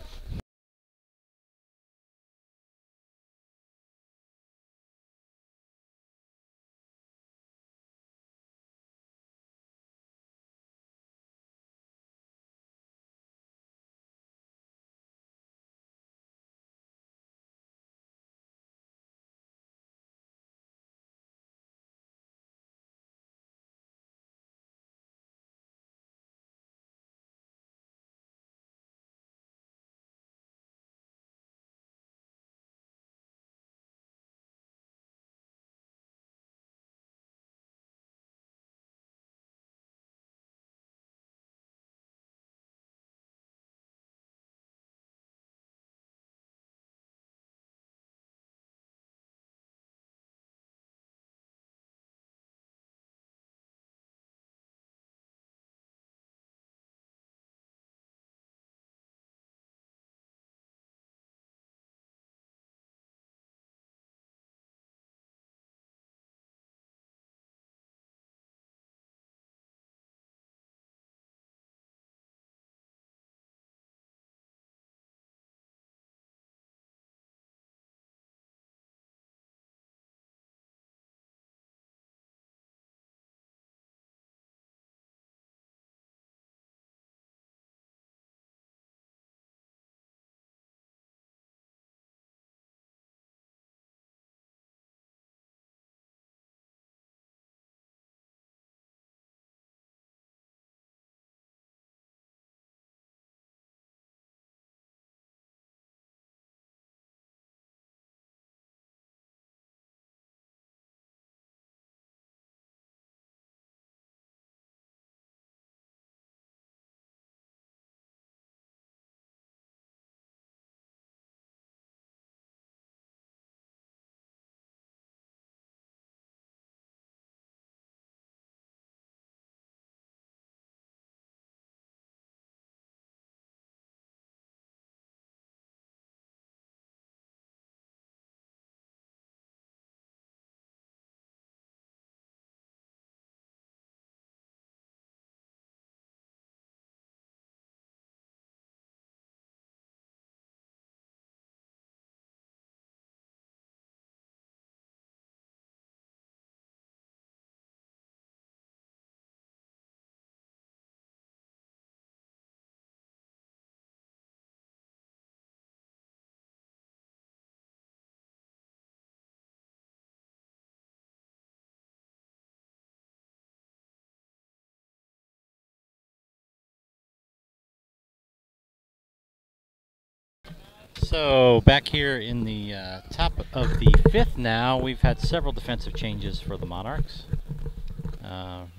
So back here in the top of the fifth now, we've had several defensive changes for the Monarchs.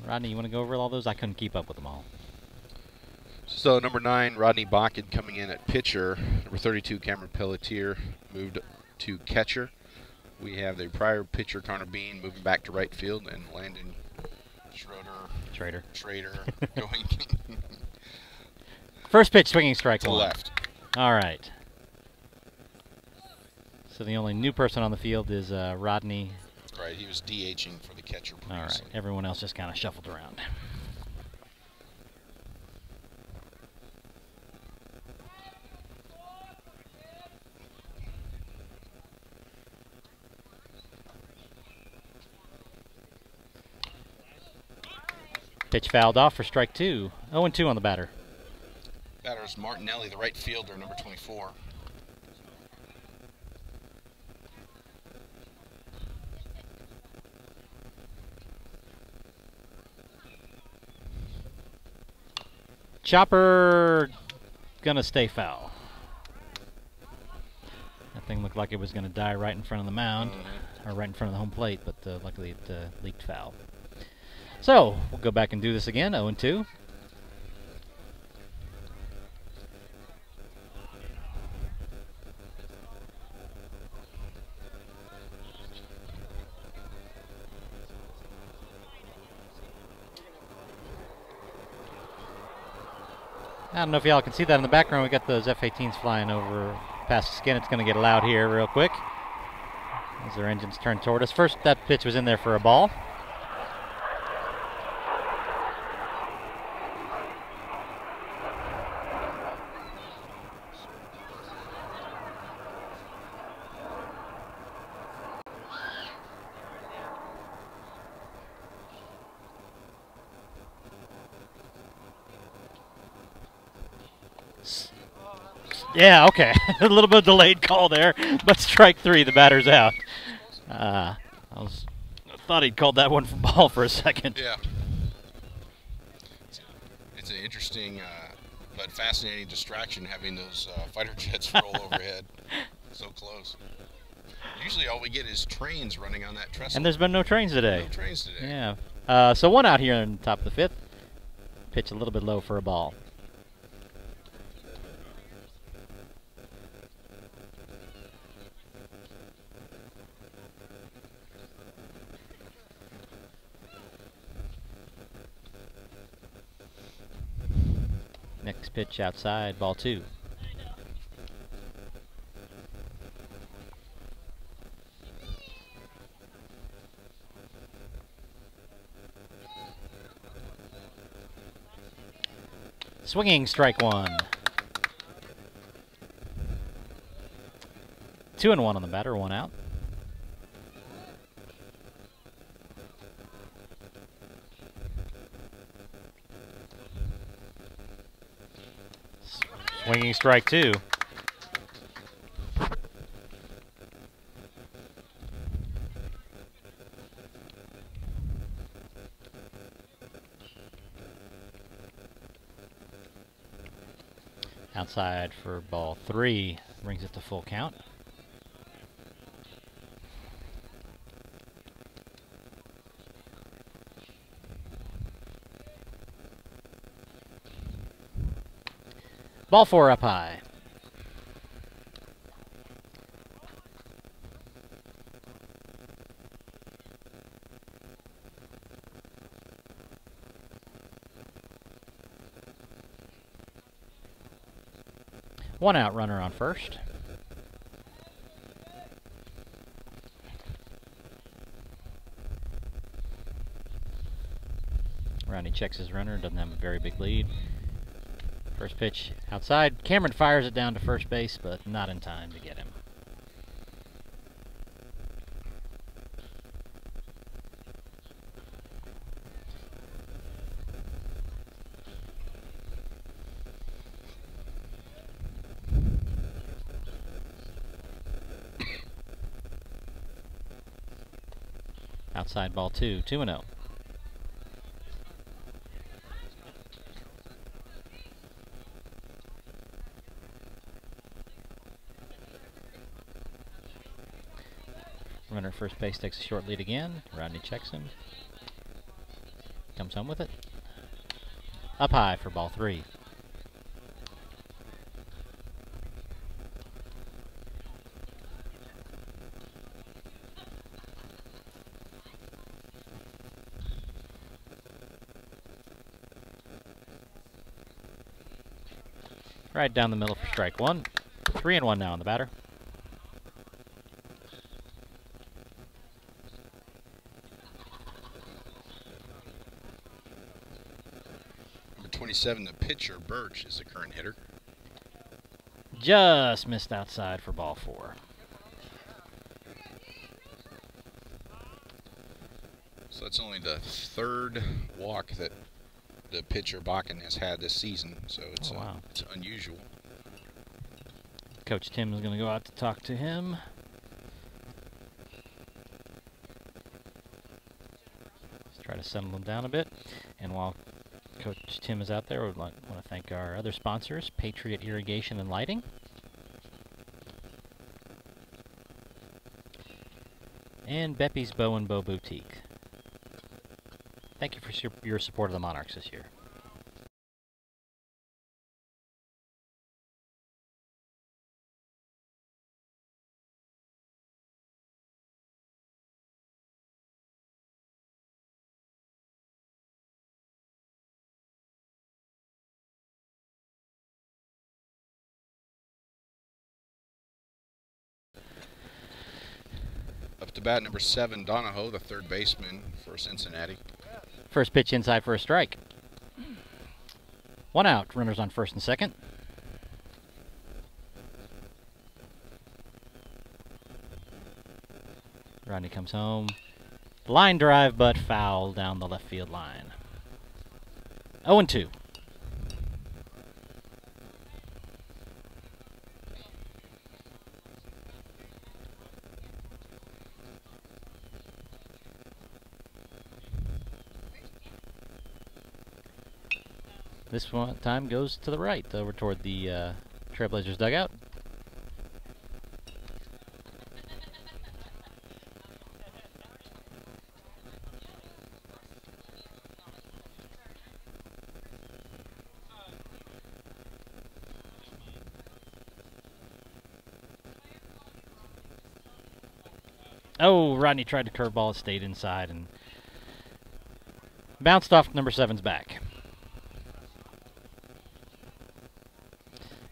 Rodney, you want to go over all those? I couldn't keep up with them all. So number 9, Rodney Bakken coming in at pitcher. Number 32, Cameron Pelletier moved to catcher. We have the prior pitcher, Connor Bean, moving back to right field, and Landon Schrader going First pitch, swinging strike to one. left. All right. So the only new person on the field is Rodney. Right, he was DHing for the catcher previously. All right, everyone else just kind of shuffled around. Pitch fouled off for strike 2. 0-2 on the batter. Batter is Martinelli, the right fielder, number 24. Chopper gonna stay foul. That thing looked like it was gonna die right in front of the mound, or right in front of the home plate, but luckily it leaked foul. So we'll go back and do this again. 0-2. I don't know if y'all can see that in the background. We got those F-18s flying over past the skin. It's going to get loud here real quick as their engines turn toward us. First, that pitch was in there for a ball. Yeah, okay. A little bit of delayed call there, but strike 3, the batter's out. I thought he'd called that one for ball for a second. Yeah. It's an interesting but fascinating distraction having those fighter jets roll overhead so close. Usually all we get is trains running on that trestle. And there's been no trains today. No trains today. Yeah. So one out here in the top of the 5th. Pitch a little bit low for a ball. Next pitch outside, ball 2. Swinging strike 1. 2-1 on the batter, 1 out. Swinging strike 2. Outside for ball 3. Brings it to full count. Ball 4 up high. One out, runner on first. Rodney checks his runner, doesn't have a very big lead. First pitch outside. Cameron fires it down to first base, but not in time to get him. Outside ball 2, 2-0. Runner at first base takes a short lead again. Rodney checks him. Comes home with it. Up high for ball 3. Right down the middle for strike 1. 3-1 now on the batter. Number 27, the pitcher, Birch, is the current hitter. Just missed outside for ball 4. So that's only the 3rd walk that the pitcher Bakken has had this season, so it's, wow. It's unusual. Coach Tim is going to go out to talk to him. Let's try to settle him down a bit. And while Coach Tim is out there, we want to thank our other sponsors, Patriot Irrigation and Lighting. And Beppy's Bow and Bow Boutique. Thank you for your support of the Monarchs this year. Up to bat, number 7, Donahoe, the 3rd baseman for Cincinnati. First pitch inside for a strike. 1 out. Runners on first and second. Rodney comes home. Line drive, but foul down the left field line. 0-2. This one time goes to the right, over toward the Trailblazers dugout. Oh, Rodney tried to curveball, it stayed inside and bounced off number 7's back.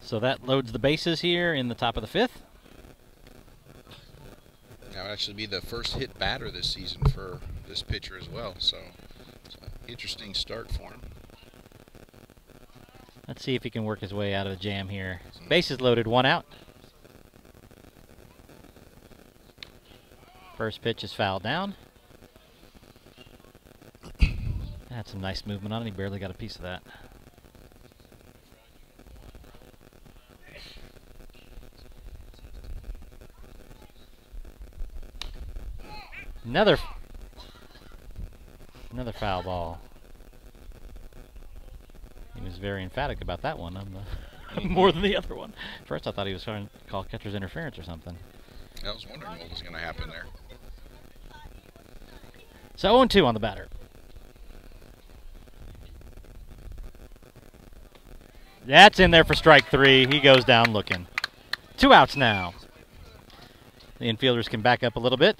So that loads the bases here in the top of the 5th. That would actually be the first hit batter this season for this pitcher as well, so it's an interesting start for him. Let's see if he can work his way out of the jam here. Bases loaded, 1 out. First pitch is fouled down. That's some nice movement on it. He barely got a piece of that. Another foul ball. He was very emphatic about that one more than the other one. First I thought he was trying to call catcher's interference or something. I was wondering what was going to happen there. So 0-2 on the batter. That's in there for strike 3. He goes down looking. 2 outs now. The infielders can back up a little bit.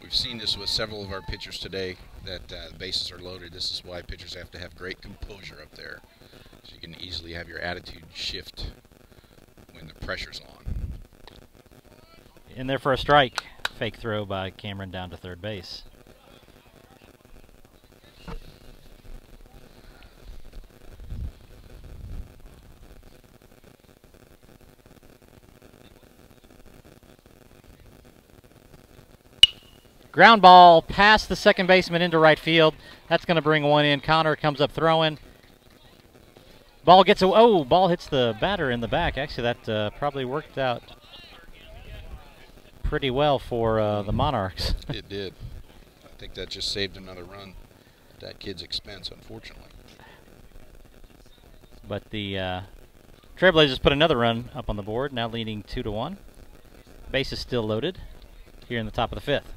We've seen this with several of our pitchers today, that the bases are loaded. This is why pitchers have to have great composure up there, so you can easily have your attitude shift when the pressure's on. In there for a strike. Fake throw by Cameron down to third base. Ground ball past the second baseman into right field. That's going to bring one in. Connor comes up throwing. Ball gets ball hits the batter in the back. Actually, that probably worked out pretty well for the Monarchs. It did. I think that just saved another run at that kid's expense, unfortunately. But the Trailblazers put another run up on the board, now leading 2-1. Base is still loaded here in the top of the fifth.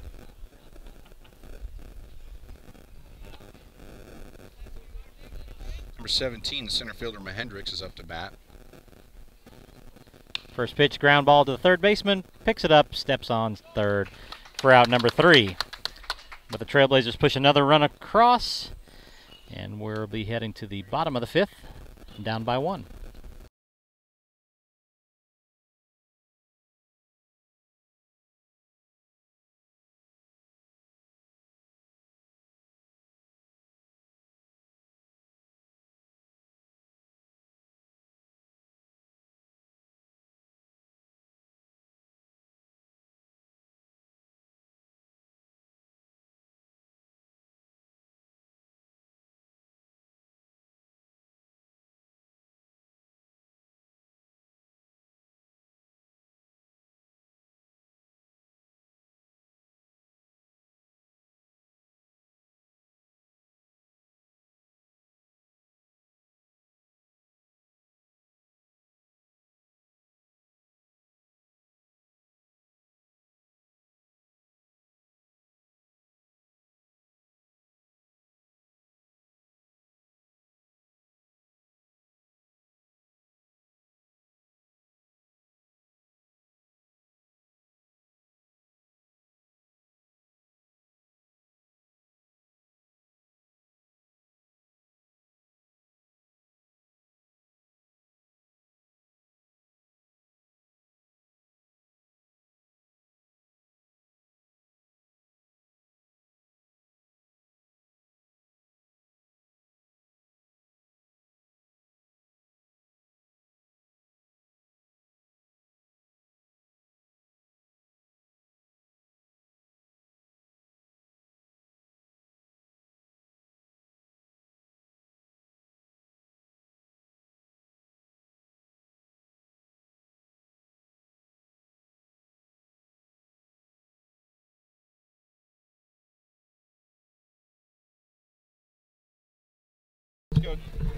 Number 17, the center fielder Mahendricks is up to bat. First pitch, ground ball to the third baseman, picks it up, steps on third for out number 3. But the Trailblazers push another run across, and we'll be heading to the bottom of the fifth, down by 1.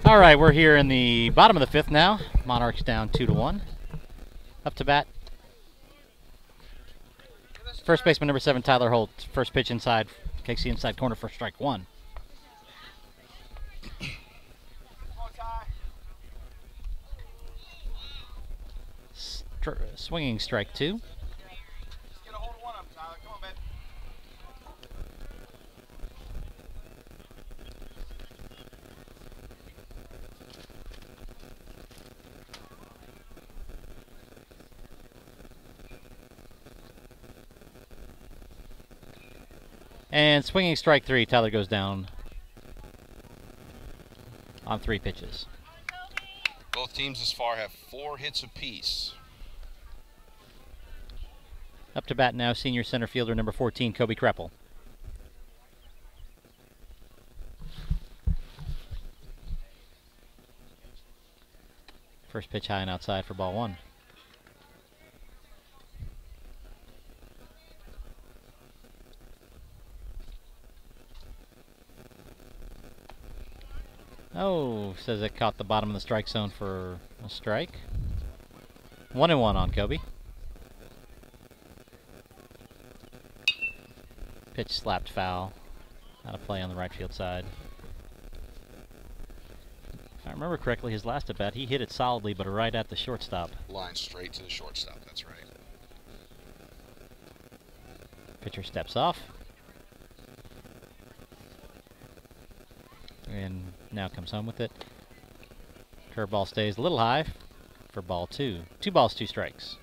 All right, we're here in the bottom of the fifth now. Monarchs down 2-1. Up to bat. First baseman number 7, Tyler Holt. First pitch inside, KC inside corner for strike 1. Swinging strike 2. And swinging strike 3, Tyler goes down on 3 pitches. Both teams this far have 4 hits apiece. Up to bat now, senior center fielder number 14, Kobe Kreppel. First pitch high and outside for ball 1. Oh, says it caught the bottom of the strike zone for a strike. 1-1 on Kobe. Pitch slapped foul. Out of play on the right field side. If I remember correctly, his last at bat, he hit it solidly, but right at the shortstop. Line straight to the shortstop, that's right. Pitcher steps off. And now comes home with it. Curveball stays a little high for ball 2. 2 balls, 2 strikes.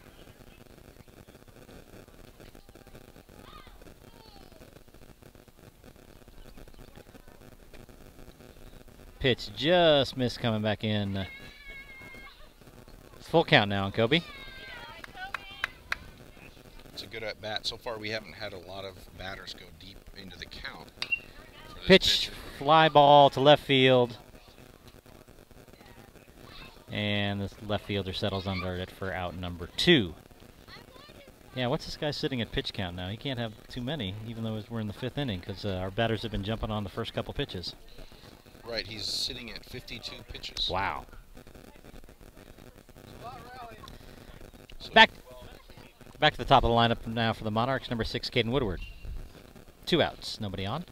Pitch just missed coming back in. Full count now on Kobe. It's a good at bat. So far we haven't had a lot of batters go deep into the count. Pitch, fly ball to left field. And this left fielder settles under it for out number 2. Yeah, what's this guy sitting at pitch count now? He can't have too many, even though we're in the 5th inning, because our batters have been jumping on the first couple pitches. Right, he's sitting at 52 pitches. Wow. So Back Back to the top of the lineup now for the Monarchs. Number 6, Caden Woodward. 2 outs, nobody on.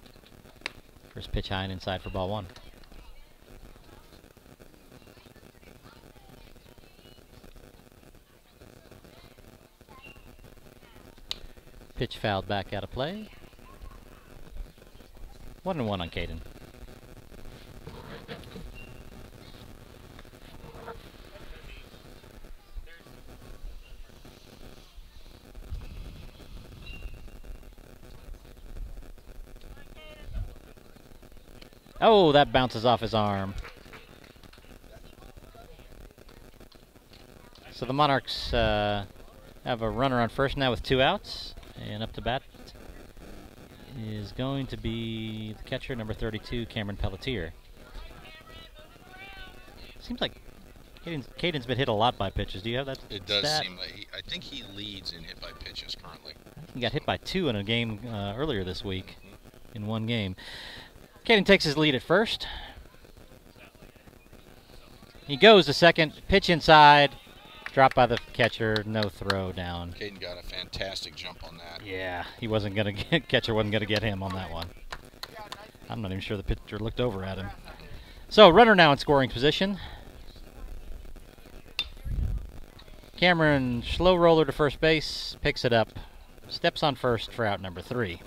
First pitch high and inside for ball 1. Pitch fouled back out of play. 1-1 on Caden. Oh, that bounces off his arm. So the Monarchs have a runner on first now with 2 outs. And up to bat is going to be the catcher, number 32, Cameron Pelletier. Seems like Caden's been hit a lot by pitches. Do you have that It does stat? seem like I think he leads in hit by pitches currently. He got hit by 2 in a game earlier this week, in 1 game. Caden takes his lead at first. He goes to second, pitch inside, dropped by the catcher, no throw down. Caden got a fantastic jump on that. Yeah, he wasn't gonna get, catcher wasn't gonna get him on that one. I'm not even sure the pitcher looked over at him. So runner now in scoring position. Cameron, slow roller to first base, picks it up, steps on first for out number 3.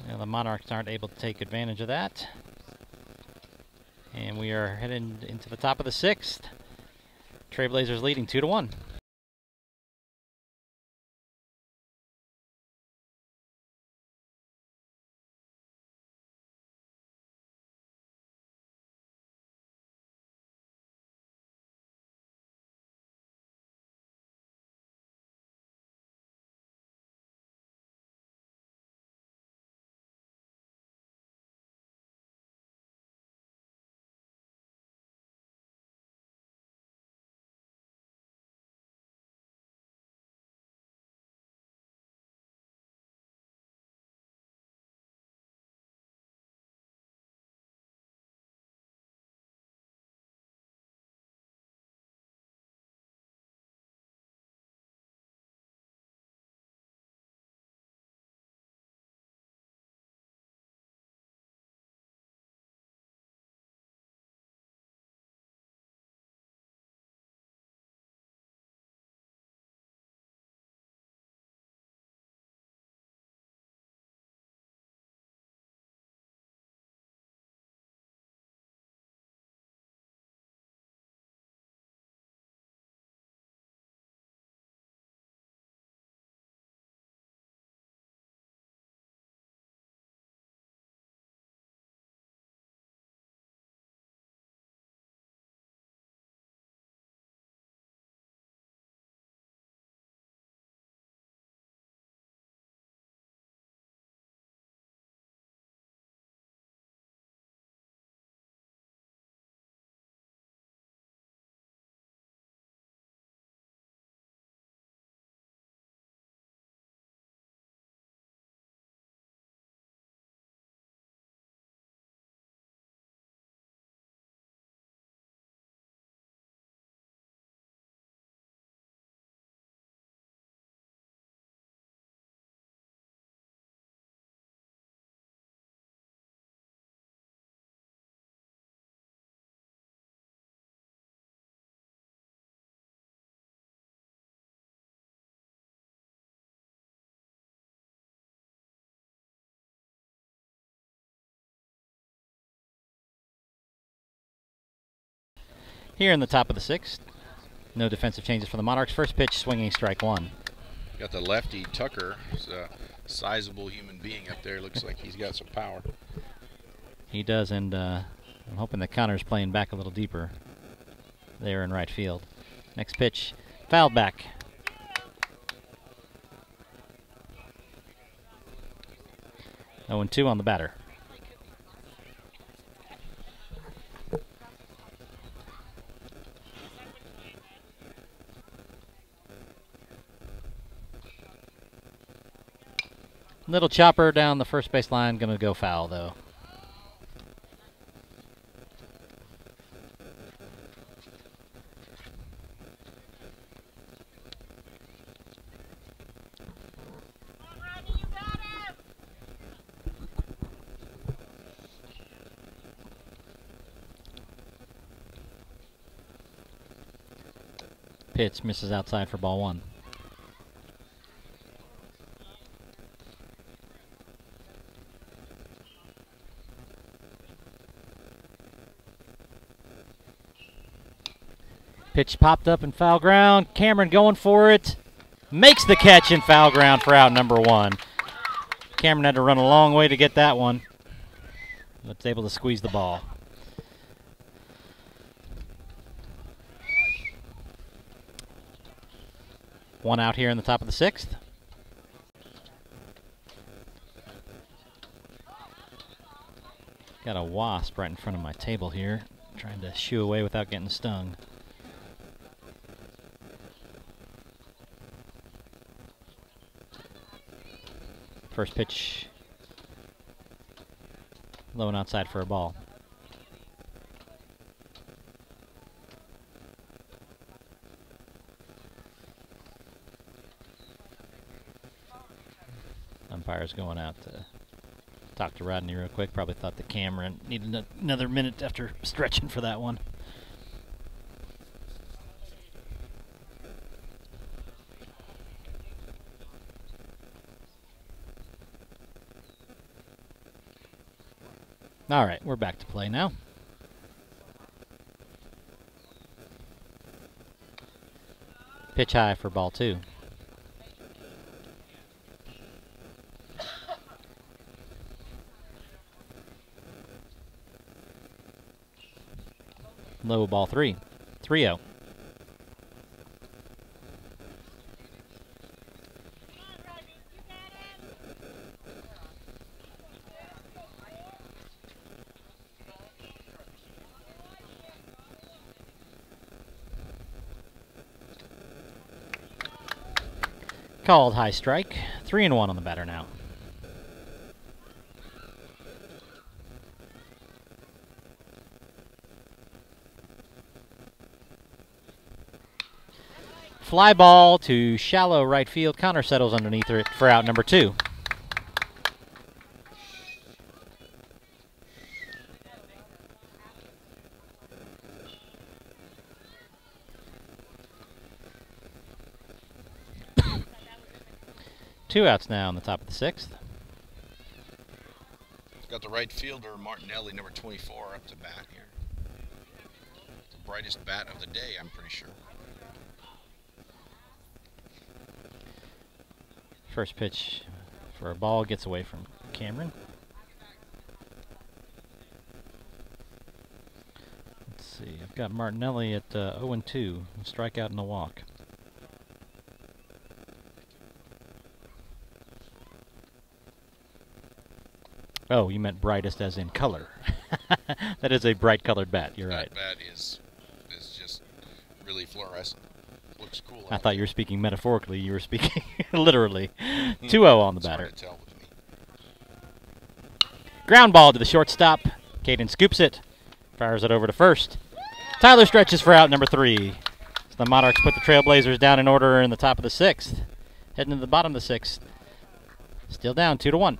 Now the Monarchs aren't able to take advantage of that. And we are heading into the top of the 6th. Trailblazers leading 2-1. Here in the top of the 6th. No defensive changes for the Monarchs. First pitch, swinging, strike 1. Got the lefty Tucker. He's a sizable human being up there. Looks like he's got some power. He does, and I'm hoping that Connor's playing back a little deeper there in right field. Next pitch, fouled back. Oh, and 2 on the batter. Little chopper down the first base line, gonna go foul though. Pitch misses outside for ball 1. Pitch popped up in foul ground. Cameron going for it. Makes the catch in foul ground for out number 1. Cameron had to run a long way to get that one. But able to squeeze the ball. One out here in the top of the 6th. Got a wasp right in front of my table here, trying to shoo away without getting stung. First pitch, low and outside for a ball. Umpire's going out to talk to Rodney real quick. Probably thought the camera needed another minute after stretching for that one. All right, we're back to play now. Pitch high for ball 2. Low ball 3. 3-0. Called high strike. 3-1 on the batter now. Fly ball to shallow right field. Connor settles underneath it for out number 2. Two outs now on the top of the 6th. Got the right fielder, Martinelli, number 24, up to bat here. The brightest bat of the day, I'm pretty sure. First pitch for a ball gets away from Cameron. Let's see. I've got Martinelli at 0-2. Strikeout and a walk. Oh, you meant brightest as in color. That is a bright colored bat. You're right. That bat is just really fluorescent. Looks cool. I thought you were speaking metaphorically. You were speaking literally. 2-0 on the batter. Hard to tell with me. Ground ball to the shortstop. Caden scoops it. Fires it over to first. Tyler stretches for out number 3. So the Monarchs put the Trailblazers down in order in the top of the 6th. Heading to the bottom of the 6th. Still down 2-1.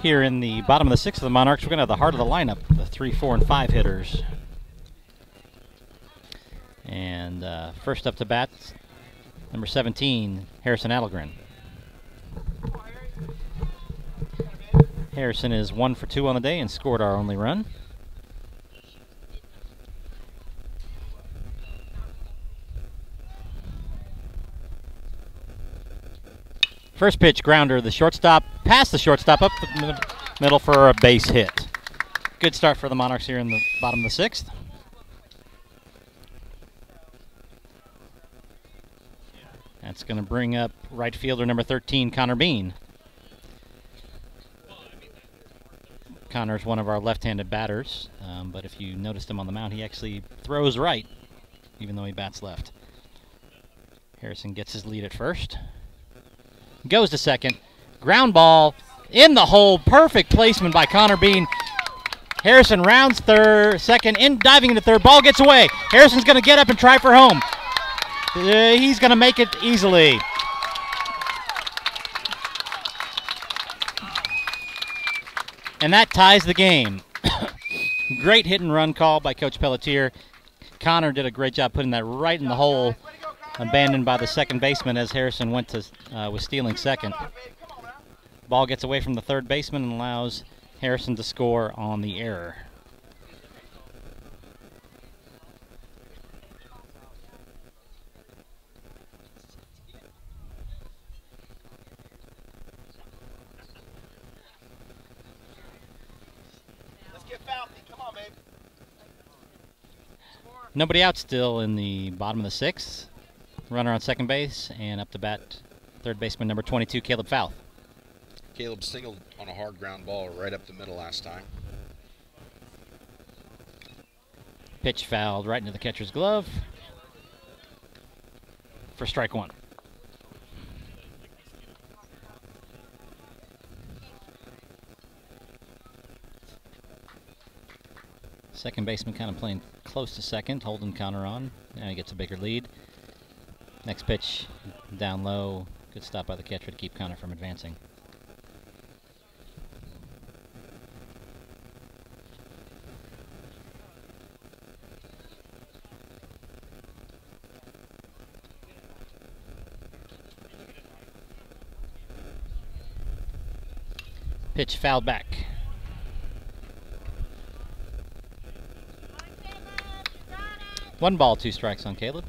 Here in the bottom of the sixth of the Monarchs, we're going to have the heart of the lineup, the 3, 4, and 5 hitters. And first up to bat, number 17, Harrison Allegren. Harrison is 1 for 2 on the day and scored our only run. First pitch, grounder, the shortstop, past the shortstop, up the middle for a base hit. Good start for the Monarchs here in the bottom of the sixth. That's going to bring up right fielder number 13, Connor Bean. Connor's one of our left-handed batters, but if you noticed him on the mound, he actually throws right, even though he bats left. Harrison gets his lead at first. Goes to second. Ground ball in the hole. Perfect placement by Connor Bean. Harrison rounds second, diving into third. Ball gets away. Harrison's going to get up and try for home. He's going to make it easily. And that ties the game. Great hit and run call by Coach Pelletier. Connor did a great job putting that right in the hole, abandoned by the second baseman as Harrison was stealing second. Ball gets away from the third baseman and allows Harrison to score on the error. Nobody out still in the bottom of the sixth. Runner on second base, and up to bat, third baseman number 22, Caleb Fouth. Caleb singled on a hard ground ball right up the middle last time. Pitch fouled right into the catcher's glove for strike one. Second baseman kind of playing close to second, holding Connor on. Now he gets a bigger lead. Next pitch, down low. Good stop by the catcher to keep Connor from advancing. Pitch fouled back. One ball, 2 strikes on Caleb.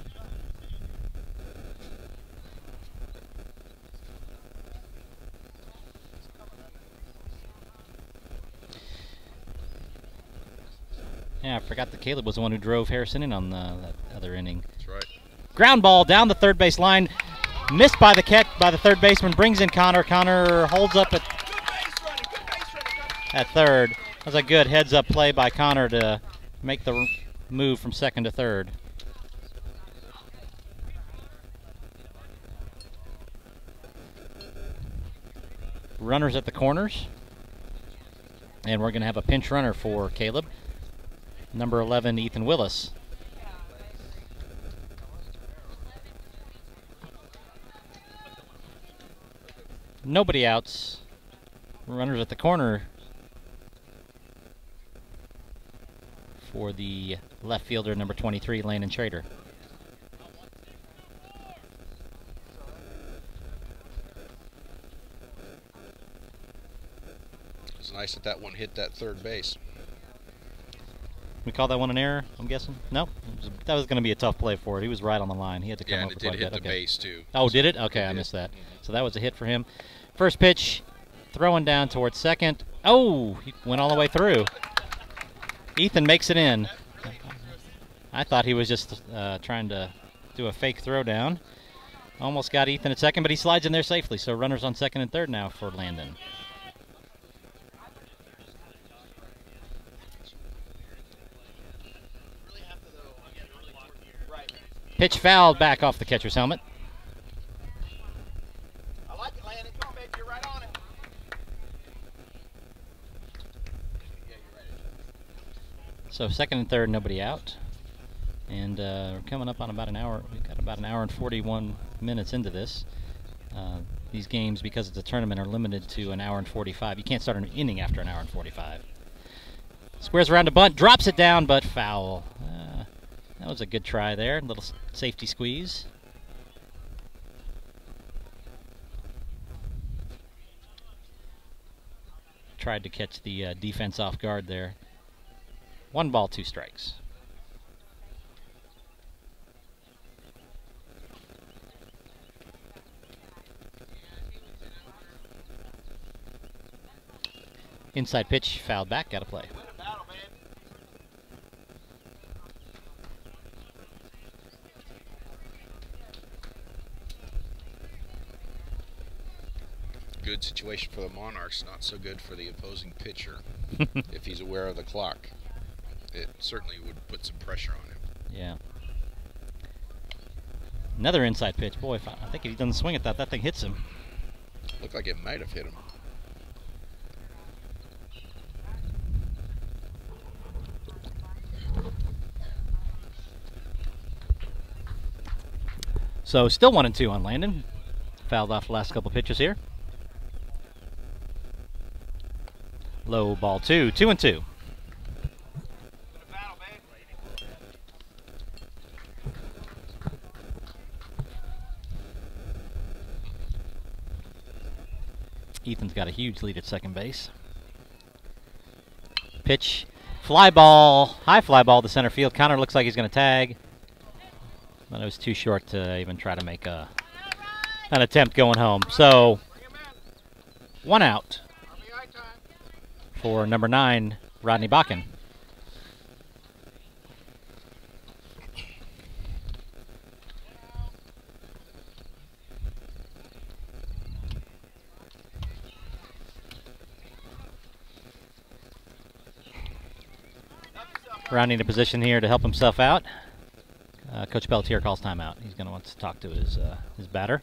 Yeah, I forgot that Caleb was the one who drove Harrison in on that other inning. That's right. Ground ball down the third base line. Missed by the third baseman. Brings in Connor. Connor holds up at third. That was a good heads-up play by Connor to make the move from second to third. Runners at the corners. And we're going to have a pinch runner for Caleb. Number 11, Ethan Willis. Nobody outs. Runners at the corner for the left fielder, number 23, Landon Schrader. It's nice that one hit that third base. We call that one an error, I'm guessing? No? That was going to be a tough play for it. He was right on the line. He had to come up with it did hit the base, too. Oh, did it? Okay, I missed that. So that was a hit for him. First pitch, throwing down towards second. Oh, he went all the way through. Ethan makes it in. I thought he was just trying to do a fake throw down. Almost got Ethan at second, but he slides in there safely. So runners on second and third now for Landon. Pitch fouled back off the catcher's helmet. I like it, Landon. Come on, baby. You're right on it. Yeah, you're right. So second and third, nobody out. And we're coming up on about an hour. We've got about an hour and 41 minutes into this. These games, because it's a tournament, are limited to an hour and 45. You can't start an inning after an hour and 45. Squares around to bunt, drops it down, but foul. That was a good try there. Little safety squeeze. Tried to catch the defense off guard there. 1 ball, 2 strikes. Inside pitch, fouled back, got to play. Good situation for the Monarchs, not so good for the opposing pitcher. If he's aware of the clock, it certainly would put some pressure on him. Yeah. Another inside pitch. Boy, I think if he doesn't swing at that, that thing hits him. Looked like it might have hit him. So still 1-2 on Landon. Fouled off the last couple pitches here. Low ball 2, 2-2. Ethan's got a huge lead at second base. Pitch, fly ball, high fly ball to center field. Connor looks like he's going to tag. But it was too short to even try to make an attempt going home. So, 1 out for number 9, Rodney Bakken. Rodney in a position here to help himself out. Coach Pelletier calls timeout. He's going to want to talk to his batter.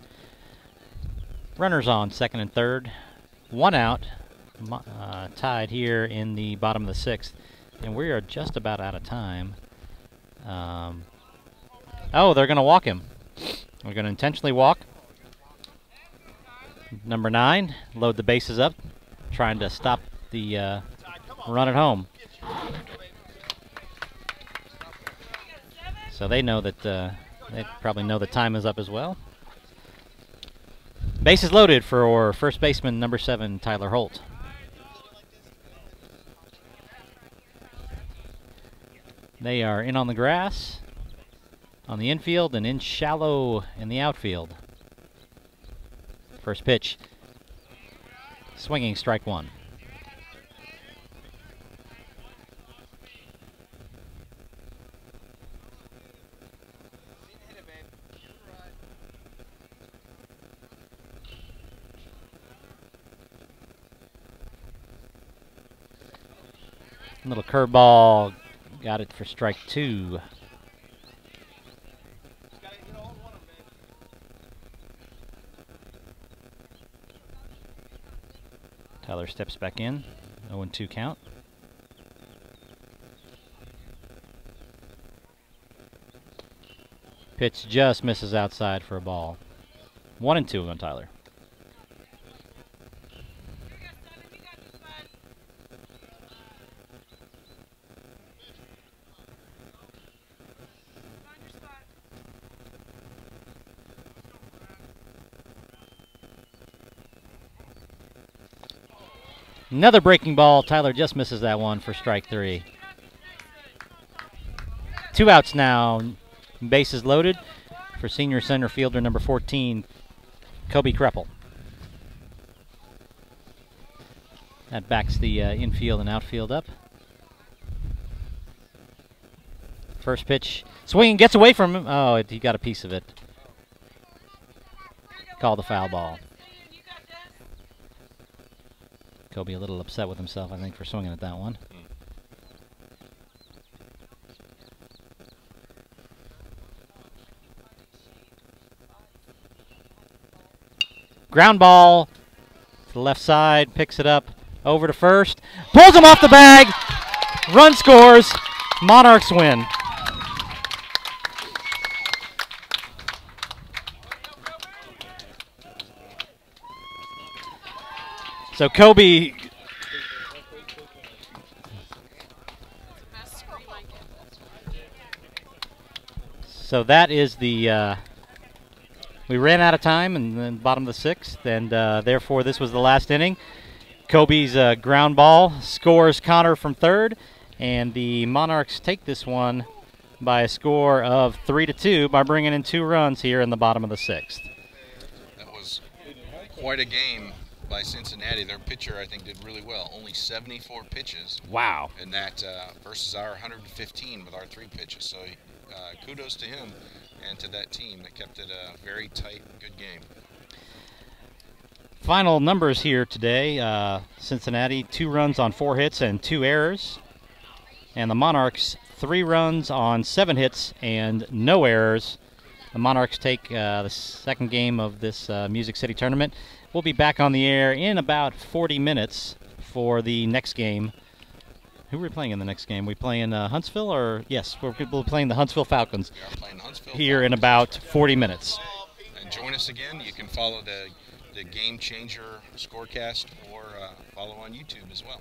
Runners on second and third. 1 out. Tied here in the bottom of the 6th. And we are just about out of time. Oh, they're going to walk him. We're going to intentionally walk. Number 9, load the bases up, trying to stop the run at home. So they know that they probably know the time is up as well. Bases loaded for first baseman number 7, Tyler Holt. They are in on the grass, on the infield, and in shallow in the outfield. First pitch, swinging, strike 1. Little curveball, got it for strike 2. Tyler steps back in, 0-2 count. Pitch just misses outside for a ball. 1-2 on Tyler. Another breaking ball. Tyler just misses that one for strike 3. 2 outs now. Bases loaded for senior center fielder number 14, Kobe Kreppel. That backs the infield and outfield up. First pitch, swinging, gets away from him. Oh, he got a piece of it. Called the foul ball. Kobe a little upset with himself, I think, for swinging at that one. Ground ball to the left side, picks it up, over to first, pulls him off the bag, run scores, Monarchs win. So Kobe. So that is the. We ran out of time in the bottom of the 6th, and therefore this was the last inning. Kobe's ground ball scores Connor from third, and the Monarchs take this one by a score of 3-2 by bringing in 2 runs here in the bottom of the 6th. That was quite a game by Cincinnati. Their pitcher, I think, did really well. Only 74 pitches. Wow. And that versus our 115 with our 3 pitches. So kudos to him and to that team that kept it a very tight, good game. Final numbers here today. Cincinnati, 2 runs on 4 hits and 2 errors. And the Monarchs, 3 runs on 7 hits and no errors. The Monarchs take the second game of this Music City tournament. We'll be back on the air in about 40 minutes for the next game. Who are we playing in the next game? We playing Huntsville, or yes, we're playing the Huntsville Falcons. We are playing Huntsville here Falcons. In about 40 minutes. And join us again. You can follow the Game Changer scorecast or follow on YouTube as well.